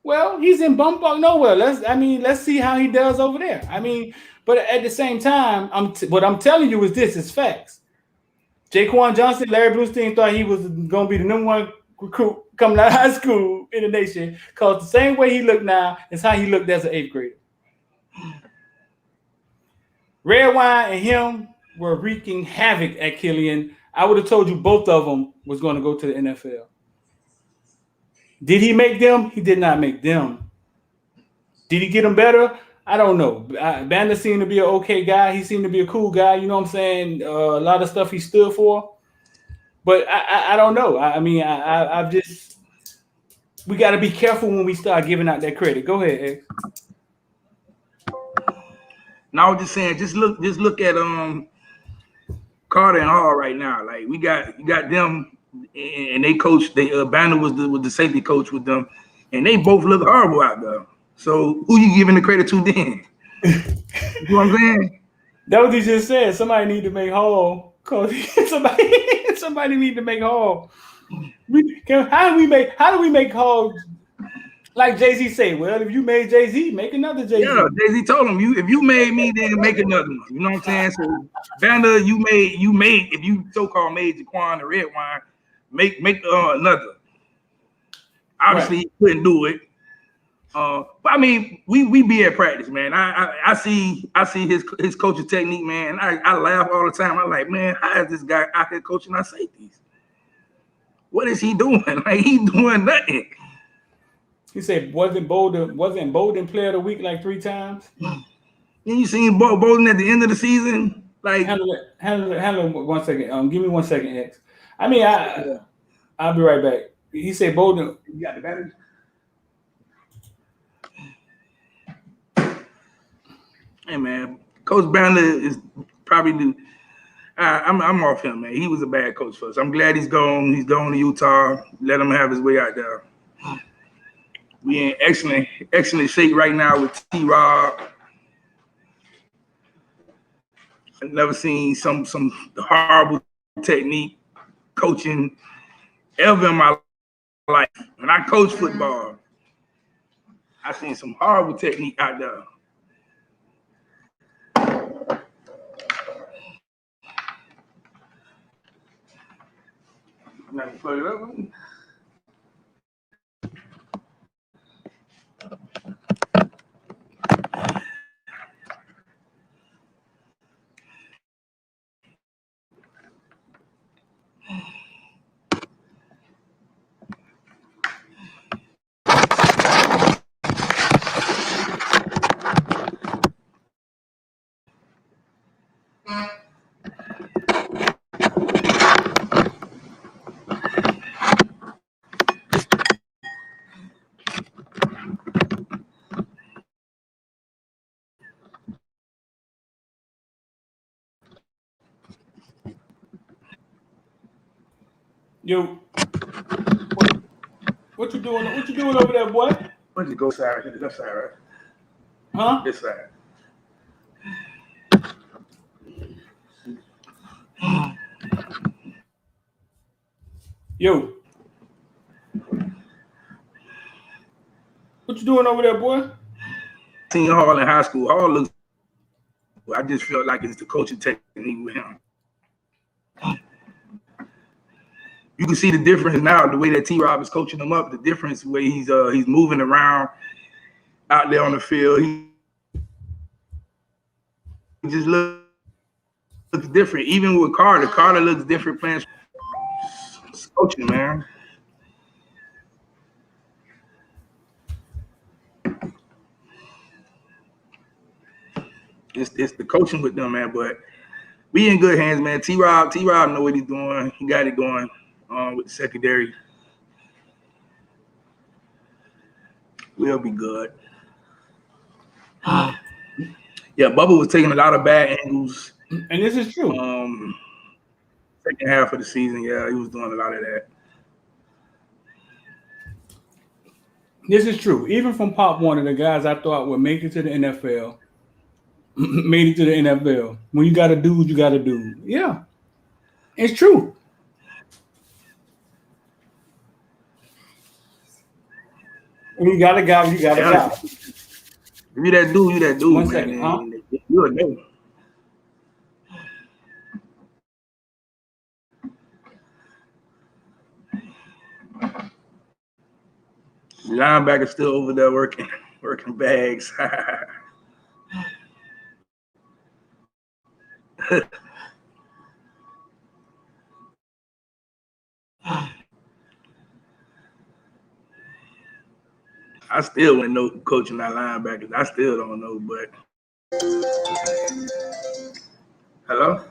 Well, he's in bumfuck nowhere. Let's see how he does over there. But at the same time, what I'm telling you is this: is facts. Jaquan Johnson, Larry Bluestein thought he was going to be the #1 recruit coming out of high school in the nation, because the same way he looked now is how he looked as an 8th grader. Redwine and him were wreaking havoc at Killian. I would have told you both of them was going to go to the NFL. Did he make them? He did not make them. Did he get them better? I don't know. Banda seemed to be an okay guy. He seemed to be a cool guy. You know what I'm saying? A lot of stuff he stood for. But I don't know. I've just – we got to be careful when we start giving out that credit. Go ahead, X. And I was just saying, just look at Carter and Hall right now. Like you got them, and they coach. Banner was the safety coach with them, and they both look horrible out there. So who you giving the credit to then? You know what I'm saying? That what he just said. Somebody need to make Hall. Cause somebody need to make Hall. How do we make Hall? Like Jay-Z say, well, if you made Jay-Z, make another Jay-Z. Yeah, Jay-Z told him, if you made me, then make another one. You know what I'm saying? So Banner, you made if you so-called made Jaquan the red wine, make another. Obviously, Right. he couldn't do it. But I mean, we be at practice, man. I see his coaching technique, man. I laugh all the time. I'm like, man, how is this guy out here coaching our safeties? What is he doing? Like he's doing nothing. He said, wasn't Bolden player of the week like 3 times? Then you seen Bolden at the end of the season, like Handle it 1 second. Give me 1 second, X. I mean, I'll be right back. He said Bolden. You got the batteries? Hey man, Coach Banner is probably the. I'm off him, man. He was a bad coach for us. I'm glad he's gone. He's going to Utah. Let him have his way out there. We in excellent shape right now with T-Rob. I've never seen some horrible technique coaching ever in my life. When I coach football, I've seen some horrible technique out there. I'm not gonna plug it up. Yo, what you doing? What you doing over there, boy? Let's just go side, hit the left side, right? Huh? This side. Yo, what you doing over there, boy? Seen Hall in high school. Hall looks. I just feel like it's the coaching technique with him. You can see the difference now, the way that T-Rob is coaching him up. The difference, the way he's moving around out there on the field. He just looks different. Even with Carter looks different playing. It's coaching, man. It's the coaching with them, man. But we in good hands, man. T-Rob know what he's doing. He got it going with the secondary. We'll be good. Yeah, Bubba was taking a lot of bad angles. And this is true. Second half of the season, yeah, he was doing a lot of that. This is true. Even from Pop Warner, the guys I thought would make it to the NFL, made it to the NFL. When you got to do what you got to do. Yeah, it's true. When you got a guy, you got a guy. If you that dude, you that dude, 1 man. second, huh? You a dude. Linebacker still over there working bags. I still wouldn't know coaching that linebackers. I still don't know, but hello?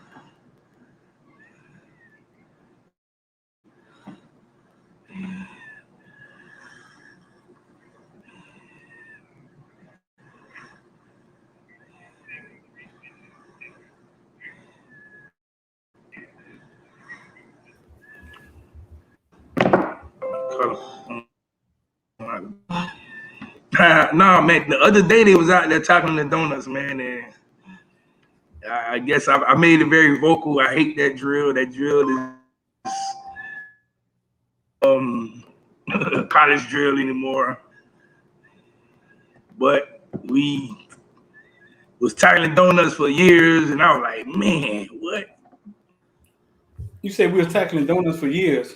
Nah, man. The other day they was out there talking the donuts, man, and I guess I made it very vocal. I hate that drill. That drill is college drill anymore. But we was tackling donuts for years, and I was like, man, what? You said we were tackling donuts for years.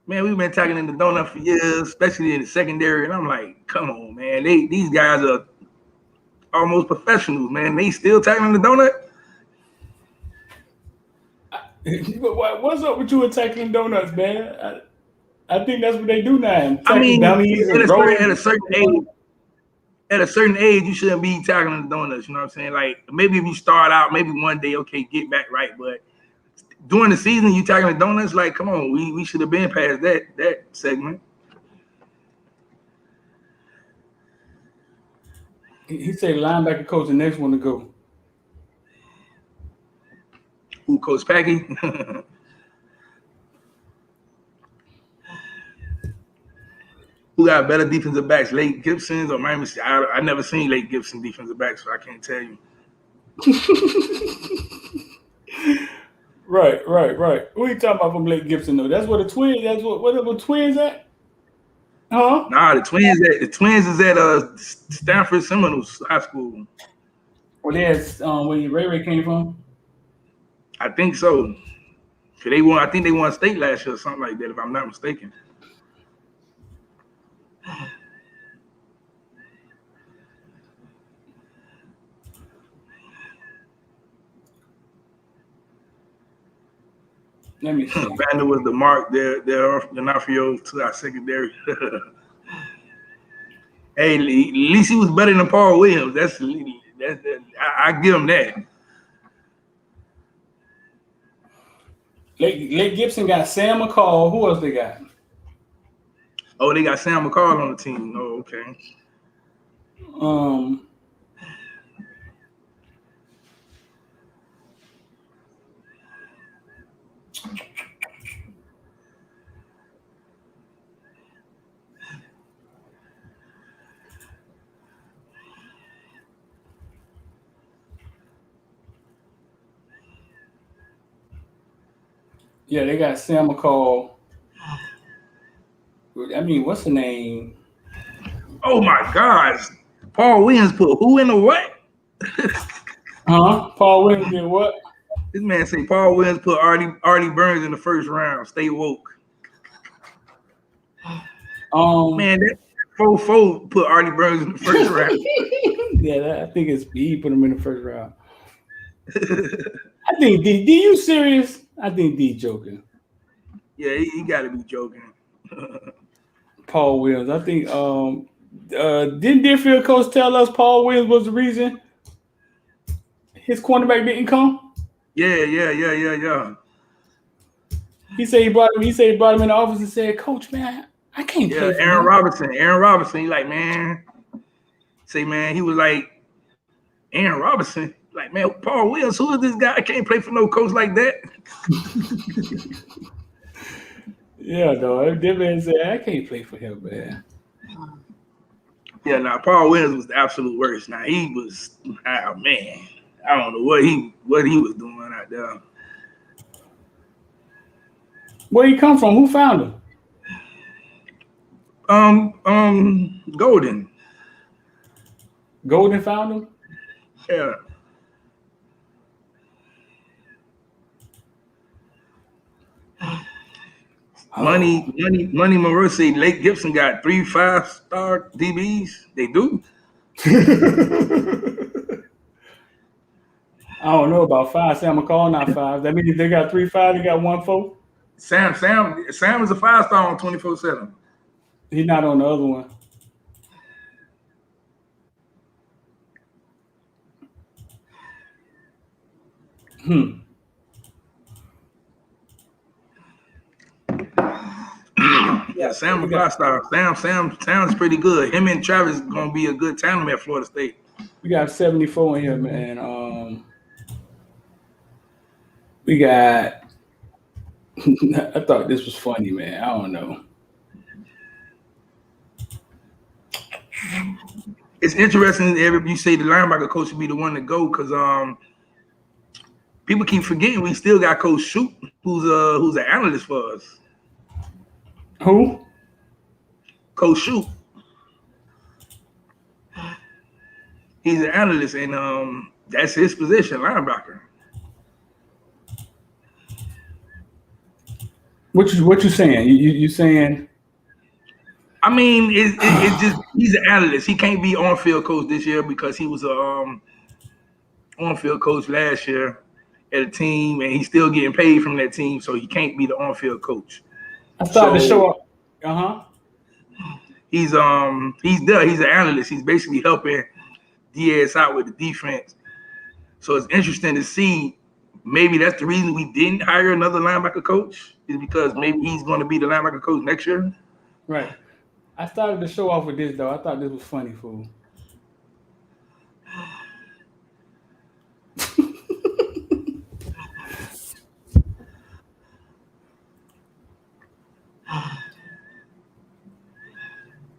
Man, we've been tackling the donut for years, especially in the secondary. And I'm like, come on, man. These guys are almost professionals, man. They still tackling the donut? What's up with you and tackling donuts, man? I think that's what they do now. I mean, at a certain age, you shouldn't be tackling the donuts. You know what I'm saying? Like, maybe if you start out, maybe one day, okay, get back right. But during the season, you tackling the donuts, like, come on, we should have been past that segment. He said linebacker coach the next one to go. Who, Coach Packy? Who got better defensive backs, Lake Gibson's or Miami? I never seen Lake Gibson defensive backs, so I can't tell you. Right. Who are you talking about from Lake Gibson though? That's where the Twins. That's what the Twins at? Huh? Nah, the Twins is at Stanford Seminoles High School. Well, that's where Ray came from. I think so. I think they won state last year or something like that, if I'm not mistaken. Let me see. Vander was the mark. They're D'Onofrio to our secondary. Hey, at least he was better than Paul Williams. I give him that. Lake Gibson got Sam McCall. Who else they got? Oh, they got Sam McCall on the team. Oh, okay. Yeah, they got Sam McCall. I mean, what's the name? Oh my gosh. Paul Williams put who in the what? Huh? Paul Williams did what? This man say Paul Williams put Artie Burns in the first round. Stay woke. Man, that 4-4 put Artie Burns in the first round. Yeah, I think he put him in the first round. I think D, you serious? I think D joking. Yeah, he got to be joking. Paul Williams. I think didn't Deerfield coach tell us Paul Williams was the reason his cornerback didn't come? Yeah. He said he brought him in the office and said, "Coach, man, I can't play for Aaron Robinson, he like, man. Say, man, he was like, Aaron Robinson. Like, man, Paul Williams, who is this guy? I can't play for no coach like that. Yeah, no, that man said, I can't play for him, man. Yeah, Paul Williams was the absolute worst. Now he was, man, I don't know what he was doing out there. Where he come from? Who found him? Golden. Golden found him? Yeah. Money Marusi, Lake Gibson got 3 5-star DBs. They do. I don't know about 5. Sam McCall, not 5. That means they got 3 5, they got 1 4. Sam is a 5-star on 24/7. He's not on the other one. Yeah, Sam is 5-star. Sam's pretty good. Him and Travis is gonna be a good tandem at Florida State. We got 74 in here, man. We got I thought this was funny, man. I don't know. It's interesting that you say the linebacker coach should be the one to go because people keep forgetting we still got Coach Shoot, who's an analyst for us. Who? Coach Shoot. He's an analyst, and that's his position, linebacker. What you saying? You saying? I mean, it's just he's an analyst. He can't be on-field coach this year because he was a on-field coach last year at a team, and he's still getting paid from that team, so he can't be the on-field coach. I started to show up. He's there. He's an analyst. He's basically helping Diaz out with the defense. So it's interesting to see. Maybe that's the reason we didn't hire another linebacker coach, is because maybe he's going to be the linebacker coach next year. Right. I started to show off with this though. I thought this was funny, fool.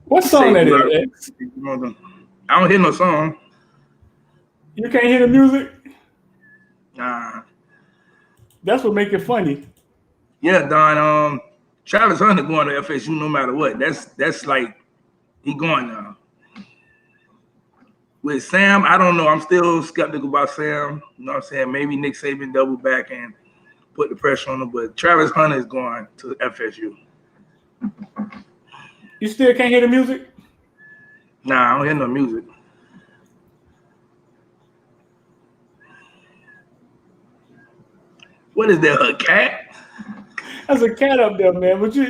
What song that is? I don't hear no song. You can't hear the music? Nah. That's what make it funny. Yeah, Don. Travis Hunter going to FSU no matter what. That's like he going now. With Sam, I don't know. I'm still skeptical about Sam. You know what I'm saying? Maybe Nick Saban double back and put the pressure on him, but Travis Hunter is going to FSU. You still can't hear the music? Nah, I don't hear no music. What is that, a cat? That's a cat up there, man. But you...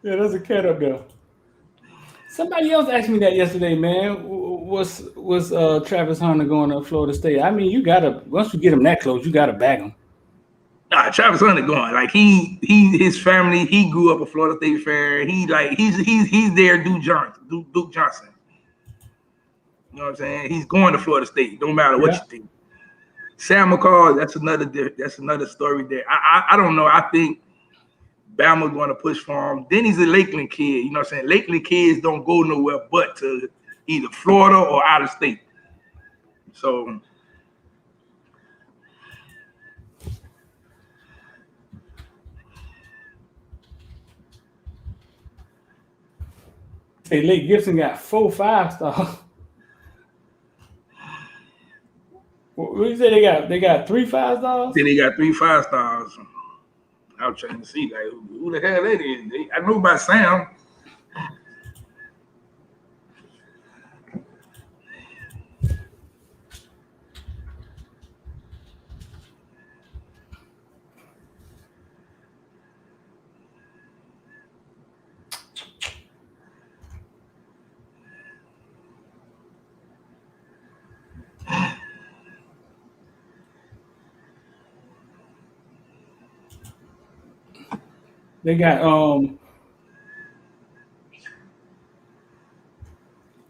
Yeah, there's a cat up there. Somebody else asked me that yesterday, man. Was Travis Hunter going to Florida State? I mean, you gotta, once you get him that close, you gotta bag him. Nah, Travis Hunter going. Like his family, he grew up a Florida State fan. He's there, Duke Johnson. You know what I'm saying? He's going to Florida State, no matter what you think. Sam McCall, that's another story there. I don't know. I think Bama's going to push for him. Then he's a Lakeland kid. You know what I'm saying? Lakeland kids don't go nowhere but to either Florida or out of state. So Hey, Lake Gibson got 4 5-stars. What you say they got 3 5-stars? Then they got 3 5-stars. I was trying to see like who the hell that is. I know about Sam. They got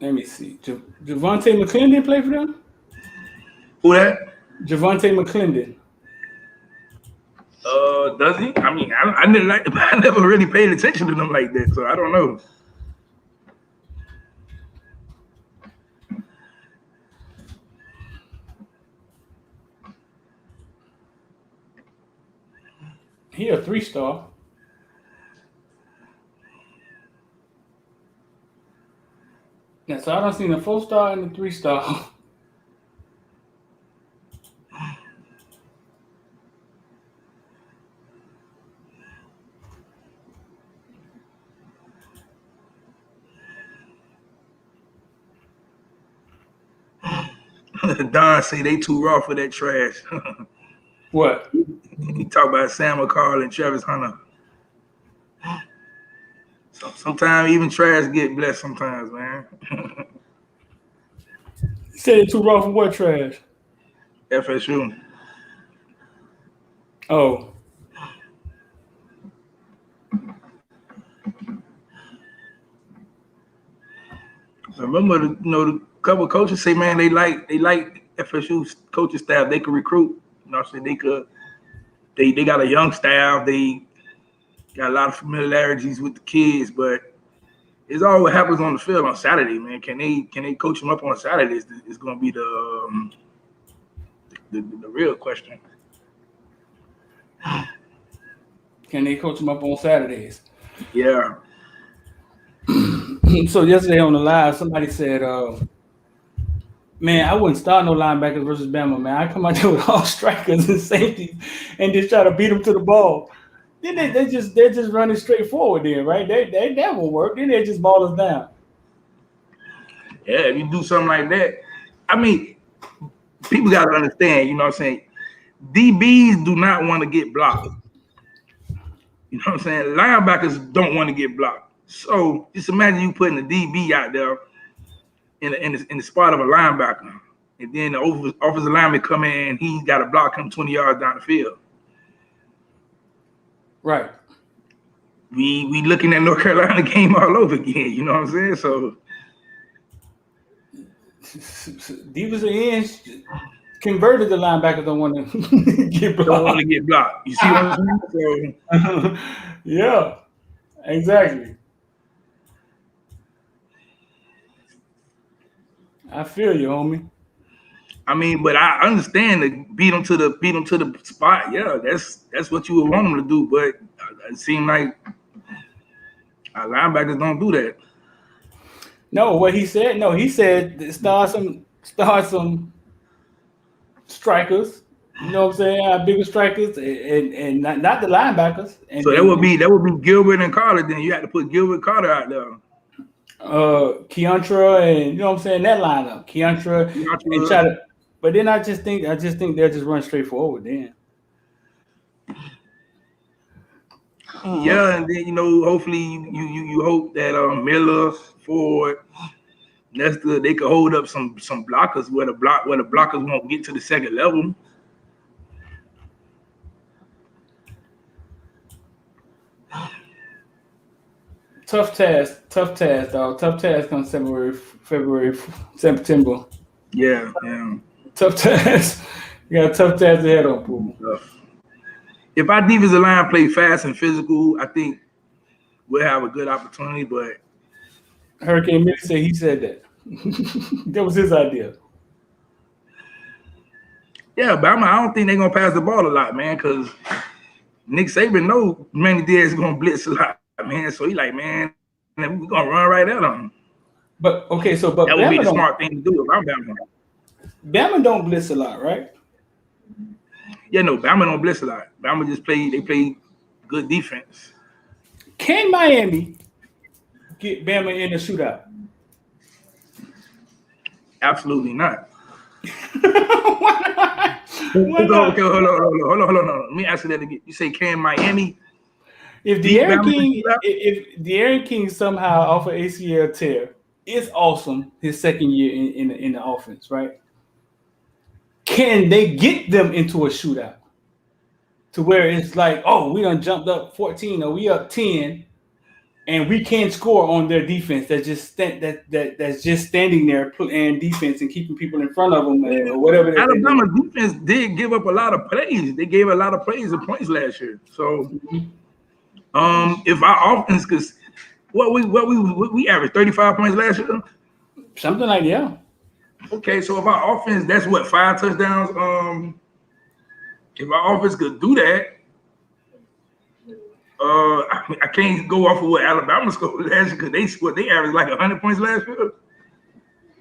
let me see. Javonte McClendon play for them? Who that? Javonte McClendon. Does he? I mean, I never really paid attention to them like that, so I don't know. He a 3-star. Yeah, so I don't see the 4-star and the 3-star. Don say they too raw for that trash. What? He talk about Sam McCall and Travis Hunter. So sometimes even trash get blessed sometimes, man. You said it too raw for what trash? FSU. Oh. I remember the couple coaches say, man, they like FSU coaching staff, they could recruit. You know what I'm saying? They got a young staff. They got a lot of familiarities with the kids, but it's all what happens on the field on Saturday, man. Can they coach them up on Saturdays? Is going to be the real question. Can they coach them up on Saturdays? Yeah. So yesterday on the live, somebody said, man, I wouldn't start no linebackers versus Bama, man. I come out there with all strikers and safeties and just try to beat them to the ball. Then they're just running straight forward then, right? That will work. Then they just ball us down. Yeah, if you do something like that, I mean, people got to understand, you know what I'm saying? DBs do not want to get blocked. You know what I'm saying? Linebackers don't want to get blocked. So just imagine you putting a DB out there in the spot of a linebacker, and then the offensive lineman come in, he's got to block him 20 yards down the field. Right. We looking at North Carolina game all over again. You know what I'm saying? So defensive ends converted the linebackers don't want to get blocked. Don't want to get blocked. You see what I'm saying? So, yeah, exactly. I feel you, homie. I mean, but I understand to beat them to the spot. Yeah, that's what you would want them to do. But it seems like our linebackers don't do that. No, what he said. No, he said start some strikers. You know what I'm saying? Our bigger strikers and not the linebackers. And, so that would be Gilbert and Carter. Then you have to put Gilbert Carter out there. Keontra and you know what I'm saying, that lineup. Keontra and try to, but then I just think they'll just run straight forward then. Yeah, and then hopefully you hope that Miller, Ford, Nestor, they could hold up some blockers where the blockers won't get to the second level. Tough task, dog. Tough task on September. Yeah. Tough task. You got a tough task ahead on Puma. If our defensive line play fast and physical, I think we'll have a good opportunity. But Hurricane Millie said he said that. That was his idea. Yeah, but I don't think they're gonna pass the ball a lot, man, because Nick Saban knows Manny Diaz is gonna blitz a lot, man. So he like, man, we're gonna run right at him. But that would be the smart thing to do if I'm Bama. Bama don't blitz a lot, right? Yeah, no, Bama don't blitz a lot. Bama just play good defense. Can Miami get Bama in a shootout? Absolutely not. Why not? Okay, hold on. Let me answer that again. You say, can Miami? If De'Aaron King somehow off an ACL tear, it's awesome. His second year in the offense, right? Can they get them into a shootout to where it's like, oh, we done jumped up 14 or we up 10, and we can't score on their defense that's just that's just standing there playing defense and keeping people in front of them or whatever. Alabama defense did give up a lot of plays. They gave a lot of plays and points last year. So, if our offense, because what we averaged 35 points last year, something like that. Okay, so if our offense, that's what, 5 touchdowns. If our offense could do that, I can't go off of what Alabama scored last year because they averaged like 100 points last year.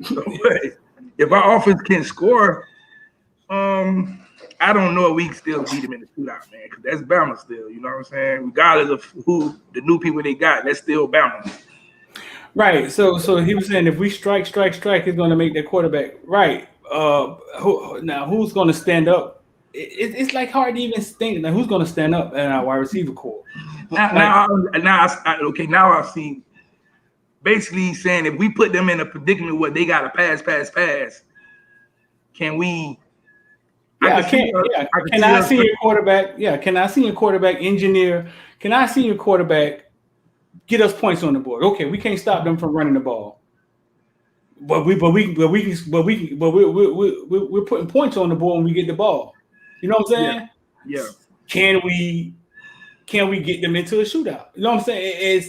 So, if our offense can score, I don't know if we can still beat them in the shootout, man, because that's Bama still. You know what I'm saying? Regardless of who the new people they got, that's still Bama. Right. So he was saying if we strike, it's going to make their quarterback right. Who's going to stand up? It's like hard to even think. Like, who's going to stand up in our wide receiver core? Now I see. Basically saying if we put them in a predicament where they got to pass, can we? Can I see your quarterback? Yeah, can I see your quarterback engineer? Can I see your quarterback get us points on the board? Okay, we can't stop them from running the ball. But we're putting points on the board when we get the ball. You know what I'm saying? Yeah. Can we get them into a shootout? You know what I'm saying?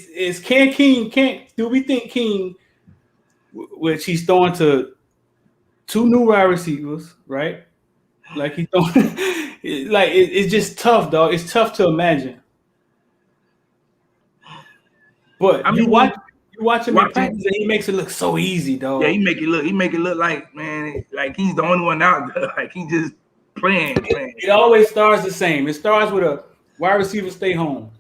Do we think King, which he's throwing to 2 new wide receivers, right? Like he's throwing, like it's just tough, dog. It's tough to imagine. But I you mean, watch him in practice, and he makes it look so easy, dog. Yeah, he make it look like, man, like he's the only one out there. Like he just playing. It always starts the same. It starts with a wide receiver stay home.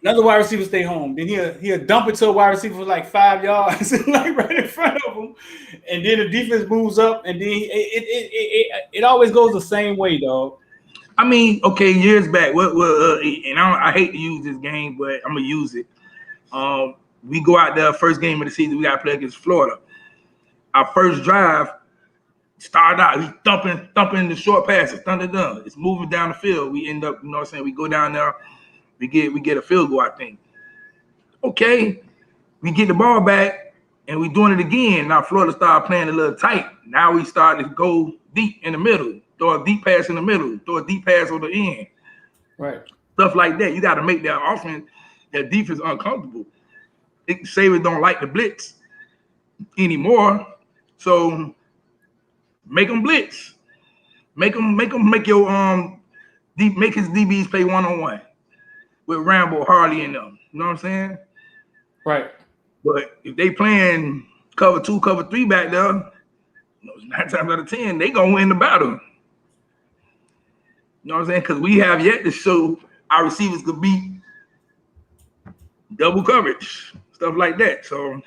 Another wide receiver stay home. Then he'll dump it to a wide receiver for like 5 yards, like right in front of him. And then the defense moves up, and then it always goes the same way, dog. I mean, okay, years back, and I hate to use this game, but I'm gonna use it. We go out there, first game of the season, we got to play against Florida. Our first drive started out, he's thumping the short passes, done. It's moving down the field. We end up, you know what I'm saying, we go down there, we get a field goal, I think. Okay, we get the ball back, and we doing it again. Now Florida started playing a little tight. Now we started to go deep in the middle, throw a deep pass in the middle, throw a deep pass on the end. Right. Stuff like that. You got to make that offense, that defense uncomfortable. Saban don't like the blitz anymore, so make them blitz. Make him make your make his DBs play 1-on-1 with Rambo, Harley, and them. You know what I'm saying? Right. But if they playing cover 2, cover 3 back there, 9 times out of 10 they gonna win the battle. You know what I'm saying? Because we have yet to show our receivers could beat double coverage. Stuff like that. So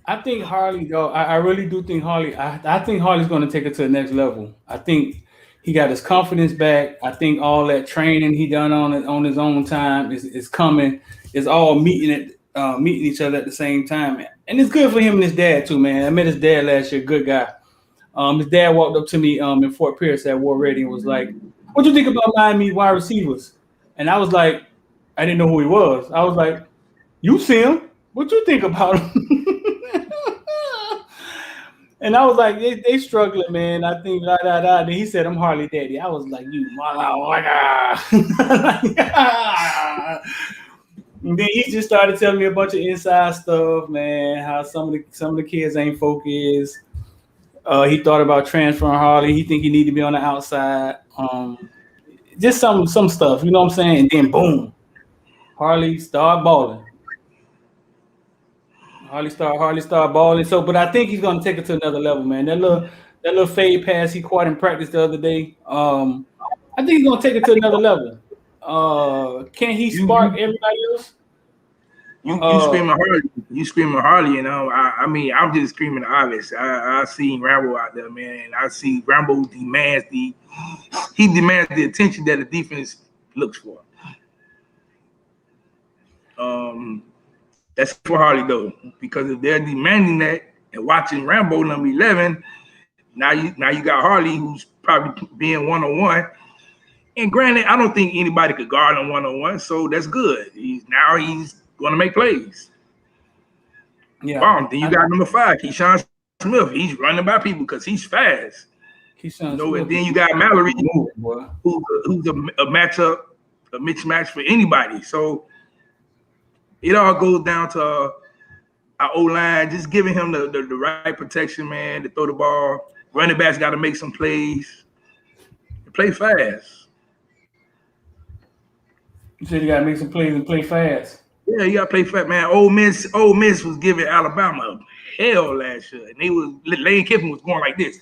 I think Harley, though, I really do think Harley. I think Harley's going to take it to the next level. I think he got his confidence back. I think all that training he done on his own time is coming. It's all meeting each other at the same time, and it's good for him and his dad too, man. I met his dad last year. Good guy. His dad walked up to me in Fort Pierce at War Ready and was like, "What do you think about Miami wide receivers?" And I was like, I didn't know who he was. I was like, "You see him? What you think about him?" And I was like, they struggling, man. I think Then he said, "I'm Harley Daddy." I was like, "You motherfucker." And then he just started telling me a bunch of inside stuff, man. How some of the kids ain't focused. He thought about transferring Harley. He think he need to be on the outside. Just some stuff, you know what I'm saying? And then boom, Harley started balling. Harley started balling. So, but I think he's gonna take it to another level, man. That little fade pass he caught in practice the other day. I think he's gonna take it to another level. Can he spark everybody else? You screaming Harley, you know. I mean, I'm just screaming the obvious. I seen Rambo out there, man. I see Rambo demands the attention that the defense looks for. That's for Harley though, because if they're demanding that and watching Rambo number 11, now you got Harley who's probably being 1-on-1. And granted, I don't think anybody could guard him 1-on-1, so that's good. He's going to make plays. Yeah. Then you got number 5, Keyshawn Smith. He's running by people because he's fast. And then you got Mallory, who's a matchup, a mismatch for anybody. So it all goes down to our O-line, just giving him the right protection, man, to throw the ball. Running backs got to make some plays. Play fast. You said you got to make some plays and play fast. Yeah, you got to play fast, man. Ole Miss was giving Alabama hell last year. And Lane Kiffin was going like this.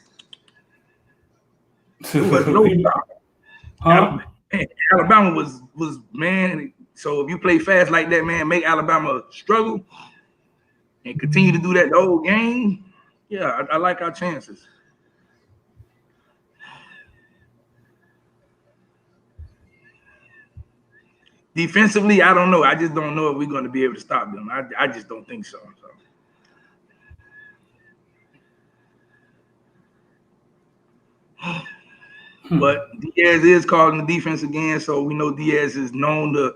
But no stop. Alabama was man. So if you play fast like that, man, make Alabama struggle and continue to do that the whole game. Yeah, I like our chances. Defensively, I don't know. I just don't know if we're going to be able to stop them. I just don't think so. But Diaz is calling the defense again, so we know Diaz is known to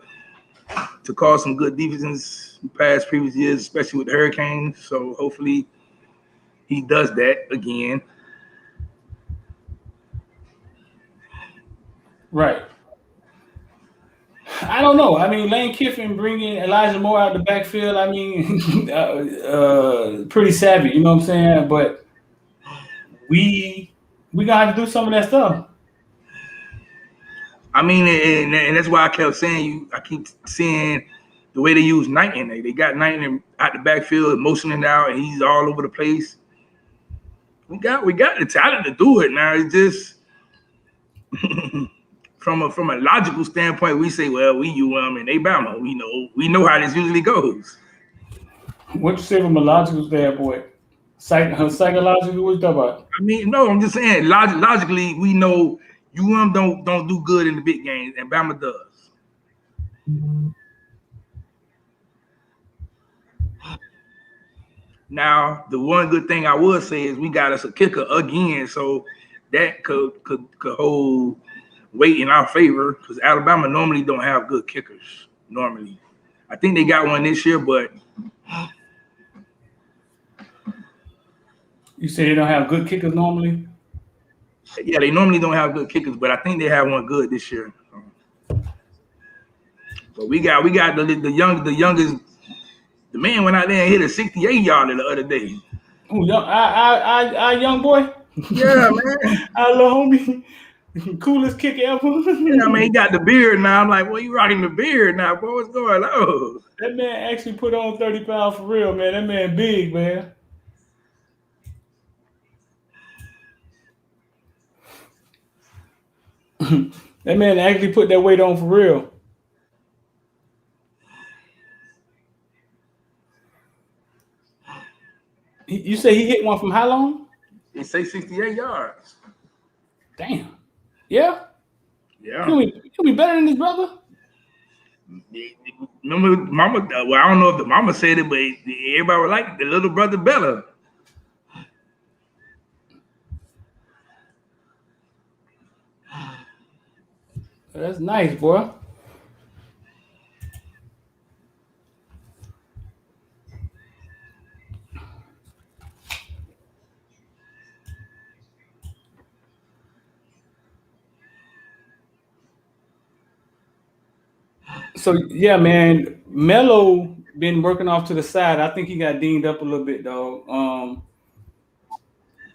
call some good defenses past previous years, especially with the Hurricanes. So hopefully he does that again. Right. I don't know. I mean, Lane Kiffin bringing Elijah Moore out the backfield. I mean, pretty savvy. You know what I'm saying? But we gonna have to do some of that stuff. I mean, and that's why I kept saying I keep seeing the way they use Knighton. They got Knighton out the backfield, motioning out, and he's all over the place. We got the talent to do it now. It's just from a logical standpoint, we say, well, we UM and they Bama. We know how this usually goes. What you say from a logical standpoint? Psychologically, what you talking about? I mean, no, I'm just saying logically, we know UM don't do good in the big games, and Bama does. Now, the one good thing I would say is we got us a kicker again, so that could hold weight in our favor because Alabama normally don't have good kickers. Normally, I think they got one this year, but you say they don't have good kickers normally. Yeah, they normally don't have good kickers, but I think they have one good this year. So we got the youngest. The man went out there and hit a 68-yarder the other day. Oh, I young boy. Yeah, man. Our little homie, coolest kicker ever. Yeah, man, he got the beard now. I'm like, well, you rocking the beard now, boy. What's going on? That man actually put on 30 pounds for real, man. That man big, man. That man actually put that weight on for real. You say he hit one from how long? They say 68 yards. Damn. Yeah? Yeah. He'll be better than his brother? Remember, Mama, well, I don't know if the mama said it, but everybody was like the little brother better. That's nice, boy. So yeah, man, Melo been working off to the side. I think he got dinged up a little bit, dog.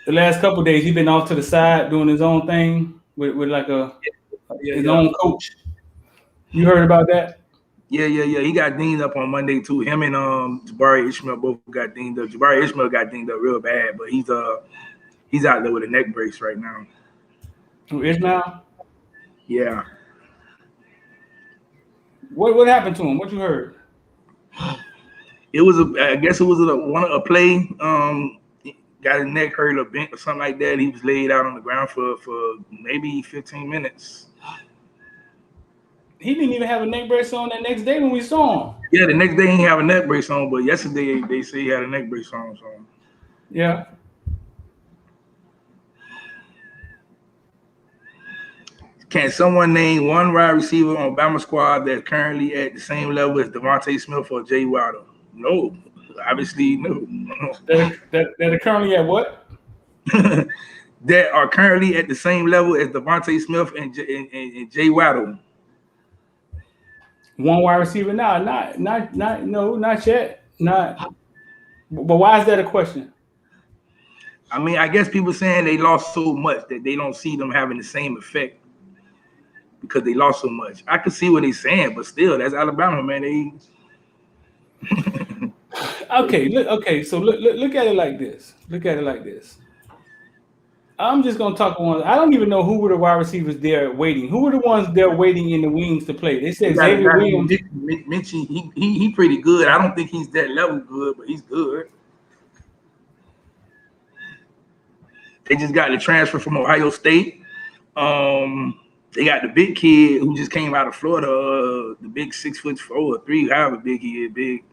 The last couple of days he been off to the side doing his own thing with like his own coach. You heard about that? Yeah. He got dinged up on Monday too. Him and Jabari Ishmael both got dinged up. Jabari Ishmael got dinged up real bad, but he's out there with a neck brace right now. Who, Ishmael? Yeah. What happened to him? What you heard? I guess it was a play. Got his neck hurt or bent or something like that. He was laid out on the ground for maybe 15 minutes. He didn't even have a neck brace on that next day when we saw him. Yeah, the next day he didn't have a neck brace on, but yesterday they say he had a neck brace on. So yeah. Can someone name one wide receiver on Bama squad that's currently at the same level as Devontae Smith or Jay Waddle? No, obviously no. That are currently at what? That are currently at the same level as Devontae Smith and Jay Waddle. One wide receiver? No, not yet. Not. But why is that a question? I mean, I guess people saying they lost so much that they don't see them having the same effect because they lost so much. I can see what they're saying, but still, that's Alabama, man. Okay. So look at it like this. I'm just gonna talk on. I don't even know who were the wide receivers there waiting. Who were the ones there waiting in the wings to play? They said Xavier Williams. Minchie, he pretty good. I don't think he's that level good, but he's good. They just got the transfer from Ohio State. They got the big kid who just came out of Florida, the big 6'4" or 3, however big he is, big.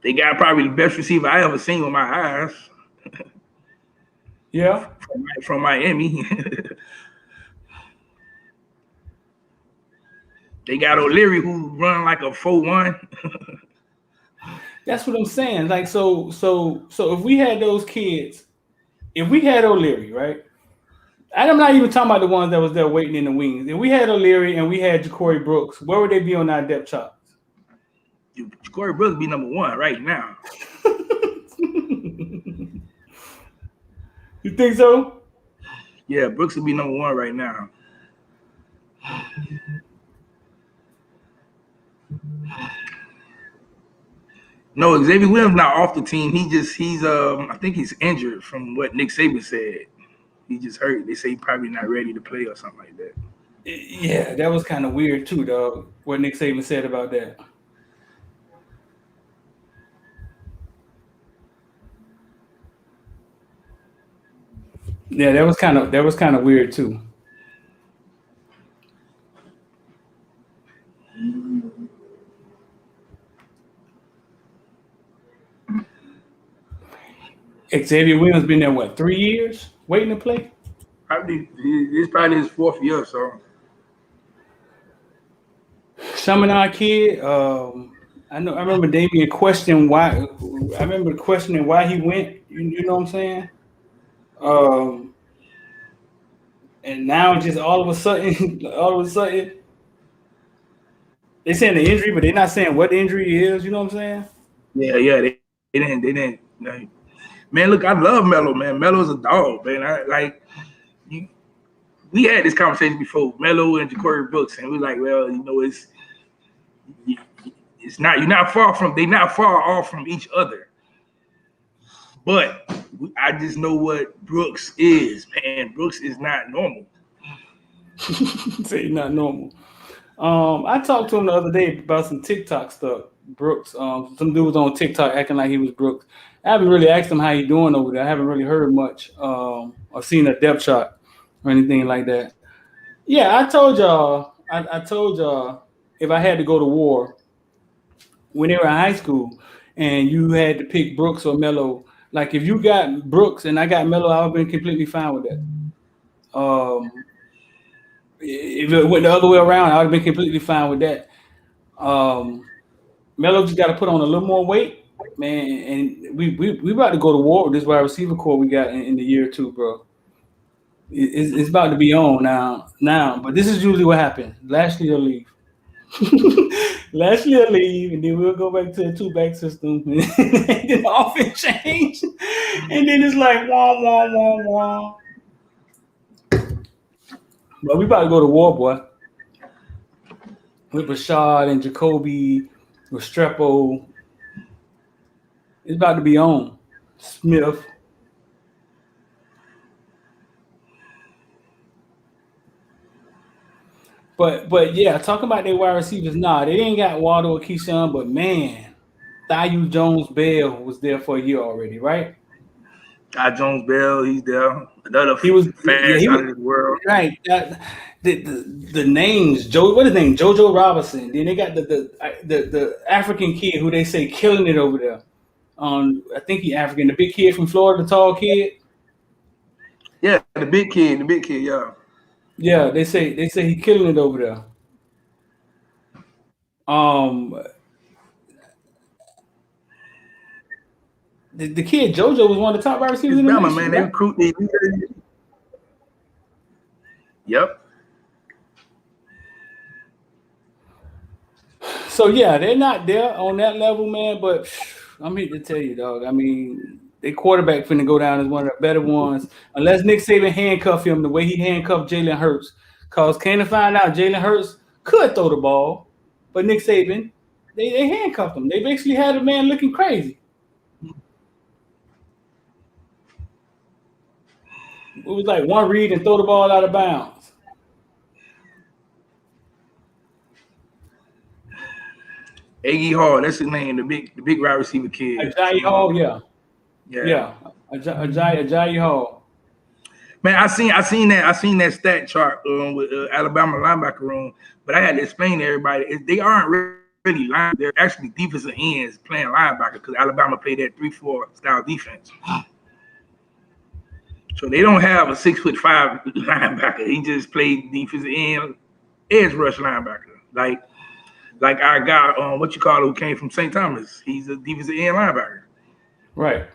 They got probably the best receiver I ever seen with my eyes. Yeah. From Miami. They got O'Leary who run like a 4-1. That's what I'm saying. Like, so if we had those kids, if we had O'Leary, right? I'm not even talking about the ones that was there waiting in the wings. If we had O'Leary and we had Ja'Cory Brooks, where would they be on our depth chart? Ja'Cory Brooks be number 1 right now. You think so? Yeah, Brooks would be number 1 right now. No, Xavier Williams not off the team. He's I think he's injured from what Nick Saban said. He just hurt. They say he's probably not ready to play or something like that. Yeah, that was kind of weird too, dog. What Nick Saban said about that. Yeah, that was kind of weird too. Xavier Williams been there what, 3 years waiting to play? It's probably his 4th year, so. Seminar kid, I remember Damian questioning why. I remember questioning why he went. You know what I'm saying? And now just all of a sudden, they saying the injury, but they're not saying what the injury is. You know what I'm saying? Yeah. They didn't. Like, man, look, I love Melo, man. Melo's a dog, man. We had this conversation before, Melo and Ja'Cory Brooks, and we're like, well, you know, it's not. They're not far off from each other. But I just know what Brooks is, man. Brooks is not normal. Say not normal. I talked to him the other day about some TikTok stuff. Brooks, some dude was on TikTok acting like he was Brooks. I haven't really asked him how he's doing over there. I haven't really heard much or seen a depth chart or anything like that. Yeah, I told y'all if I had to go to war when they were in high school and you had to pick Brooks or Melo, like if you got Brooks and I got Melo, I would have been completely fine with that. If it went the other way around, I would have been completely fine with that. Melo just got to put on a little more weight, man, and we about to go to war with this wide receiver core we got in the year 2, bro. It's about to be on now. But this is usually what happens. Lashley will leave. Lashley will leave, and then we'll go back to the 2-back system, and then the offense change, and then it's like wah wah wah wah. But we about to go to war, boy. With Rashad and Jacoby, Restrepo. It's about to be on. Smith. But yeah, talking about their wide receivers, they ain't got Waddle or Keyshawn, but man, Thayus Jones-Bell was there for a year already, right? Jones-Bell, he's there. He was fast out of this world. Right. The names, what is his name? JoJo Robinson. Then they got the African kid who they say killing it over there. I think he African. The big kid from Florida, the tall kid. Yeah, the big kid, yeah. Yeah, they say he killing it over there. The kid JoJo was one of the top wide receivers in the nation, man. Right? They recruit these. Yep. So yeah, they're not there on that level, man. But I'm here to tell you, dog. I mean, their quarterback finna go down as one of the better ones, unless Nick Saban handcuff him the way he handcuffed Jalen Hurts. Cause came to find out Jalen Hurts could throw the ball, but Nick Saban, they handcuffed him. They basically had a man looking crazy. It was like one read and throw the ball out of bounds. Aggie Hall, that's his name, the big wide receiver kid. Ajayi Hall, yeah. Ajayi Hall. Man, I seen that stat chart with Alabama linebacker room, but I had to explain to everybody they aren't really linebackers. They're actually defensive ends playing linebacker because Alabama played that 3-4 style defense. So they don't have a 6'5" linebacker. He just played defensive end, edge rush linebacker. Like our guy, what you call it, who came from St. Thomas. He's a defensive end linebacker. Right.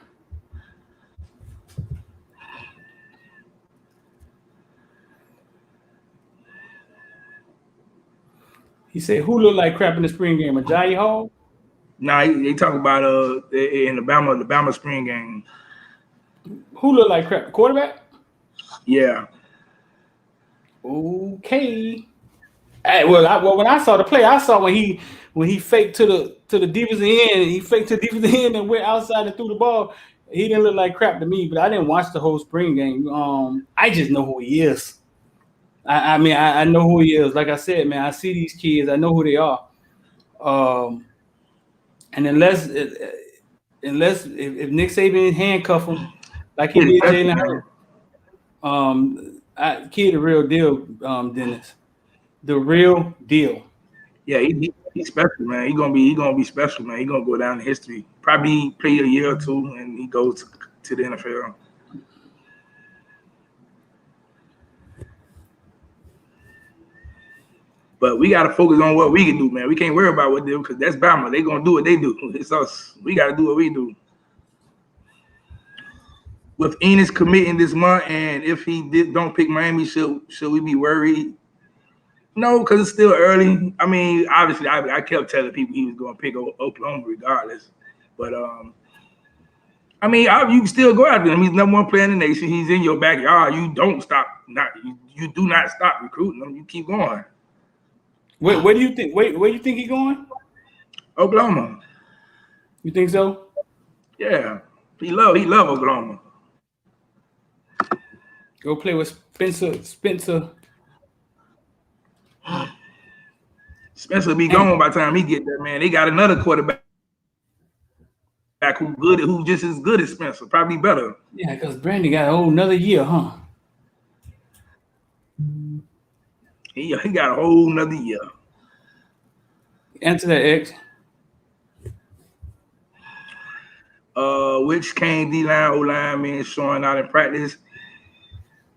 He said, "Who looked like crap in the spring game? Ajayi Hall?" Nah, they talk about in the Bama spring game. Who looked like crap? Quarterback? Yeah. Okay. Hey, well, when I saw the play, I saw when he faked to the defensive end, he faked to the defensive end and went outside and threw the ball. He didn't look like crap to me, but I didn't watch the whole spring game. I just know who he is. I mean, I know who he is. Like I said, man, I see these kids. I know who they are. And unless if Nick Saban handcuff him like he did Jalen Hurts, kid, the real deal, Dennis, the real deal. Yeah, he's special, man. He gonna be special, man. He gonna go down in history. Probably play a year or two, and he goes to the NFL. But we got to focus on what we can do, man. We can't worry about what they do because that's Bama. They gonna do what they do. It's us. We got to do what we do. With Inniss committing this month, and if he don't pick Miami, should we be worried? No, because it's still early. I mean, obviously, I kept telling people he was going to pick Oklahoma regardless. But I mean, you can still go after him. He's number one player in the nation. He's in your backyard. You don't stop. You do not stop recruiting him. You keep going. Where do you think? Where you think he's going? Oklahoma. You think so? Yeah, he love Oklahoma. Go play with Spencer. Spencer be gone by the time he get there, man. They got another quarterback who just as good as Spencer, probably better. Yeah, because Brandon got another year, huh? He got a whole nother year. Answer that, X. Which came D-line, O-line, man, showing out in practice.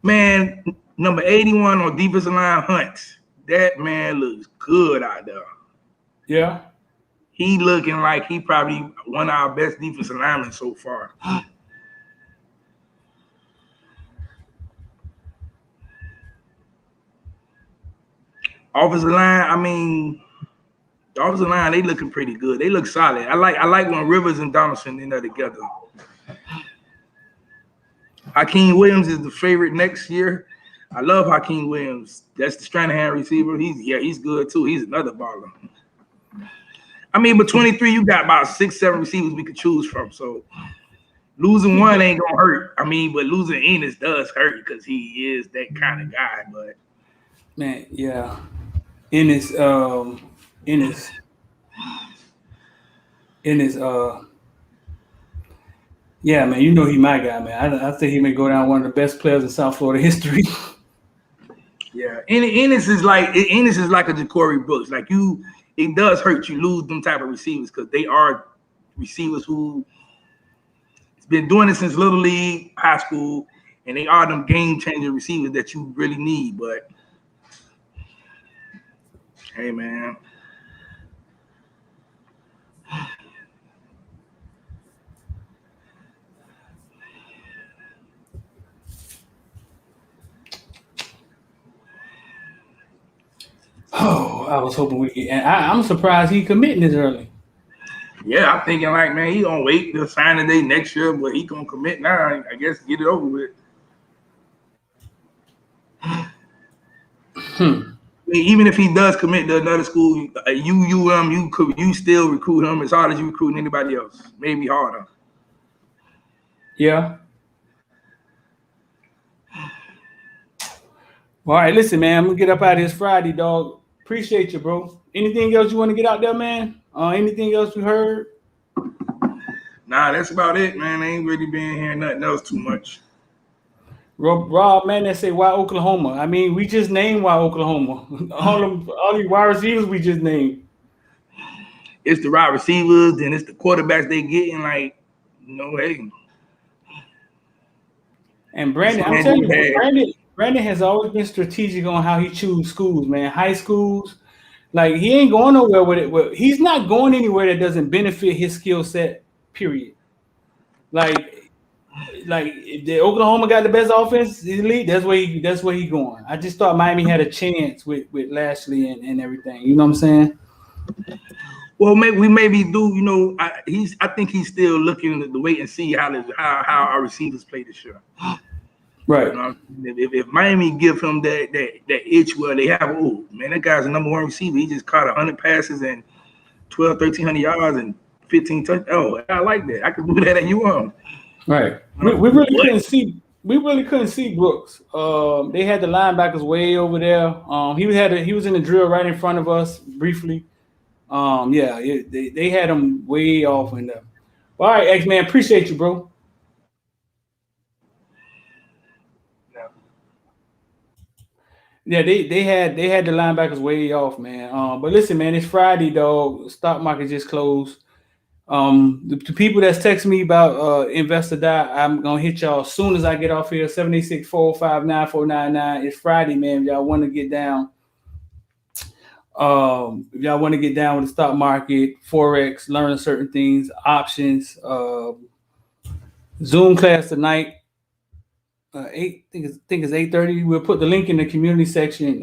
Man, number 81 on defensive line, Hunt. That man looks good out there. Yeah. He looking like he probably one of our best defensive linemen so far. Offensive line, I mean, the offensive line, they looking pretty good. They look solid. I like when Rivers and Donaldson in there together. Hakeem Williams is the favorite next year. I love Hakeem Williams. That's the Stranahan receiver. He's good too. He's another baller. I mean, but 23, you got about 6-7 receivers we could choose from. So losing one ain't gonna hurt. I mean, but losing Inniss does hurt because he is that kind of guy. But man, yeah, Inniss. Yeah, man, you know he my guy, man. I think he may go down one of the best players in South Florida history. Yeah, Inniss is like a Ja'Cory Brooks. Like it does hurt you lose them type of receivers because they are receivers who has been doing it since Little League, high school, and they are them game-changing receivers that you really need. But hey, man. Oh, I was hoping we could. And I'm surprised he committing this early. Yeah, I'm thinking like, man, he gonna wait till signing day next year, but he gonna commit now. I guess get it over with. I mean, even if he does commit to another school, you still recruit him as hard as you recruiting anybody else, maybe harder. Yeah. All right, listen, man. I'm gonna get up out of this Friday, dog. Appreciate you, bro. Anything else you want to get out there, man? Anything else you heard? Nah, that's about it, man. I ain't really been hearing nothing else too much. Rob, man, they say why Oklahoma? I mean, we just named why Oklahoma. all these wide receivers we just named. It's the wide receivers, then it's the quarterbacks they getting. Like, hey. And Brandon, I'm telling you, Brandon has always been strategic on how he chooses schools, man. High schools, Like he ain't going nowhere with it. Well, he's not going anywhere that doesn't benefit his skill set. Period. Like if the Oklahoma got the best offense in the league, that's where he going. I just thought Miami had a chance with Lashley and everything. You know what I'm saying? Well, maybe do. You know, I think he's still looking to wait and see how our receivers play this year. Right. You know, if Miami give him that itch where they have, oh man, that guy's the number one receiver. He just caught 100 passes and 1,300 yards and 15 touchdowns. Oh, I like that. I can do that at UM. Right. We really couldn't see. We really couldn't see Brooks. They had the linebackers way over there. He was in the drill right in front of us briefly. They had him way off in there. All right, X-Man, appreciate you, bro. Yeah, they had the linebackers way off, man. But listen, man, it's Friday, dog. Stock market just closed. The people that's texting me about Investor Die, I'm gonna hit y'all as soon as I get off here. 786-459-9499. It's Friday, man. If y'all want to get down. If y'all want to get down with the stock market, Forex, learn certain things, options, Zoom class tonight. I think it's 8:30. We'll put the link in the community section.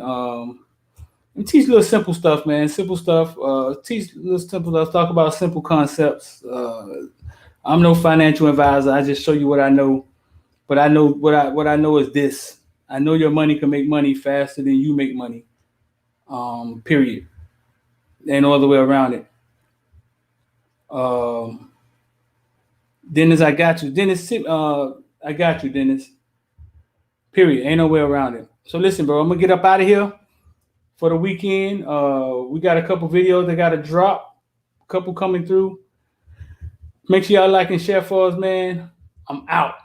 We teach little simple stuff, man. Simple stuff. Teach little simple stuff. Talk about simple concepts. I'm no financial advisor. I just show you what I know. But I know what I know is this. I know your money can make money faster than you make money. Period. Ain't no other way around it. Dennis, I got you. Dennis, I got you, Dennis. Period. Ain't no way around it. So listen, bro, I'm gonna get up out of here for the weekend. We got a couple videos that got to drop. A couple coming through. Make sure y'all like and share for us, man. I'm out.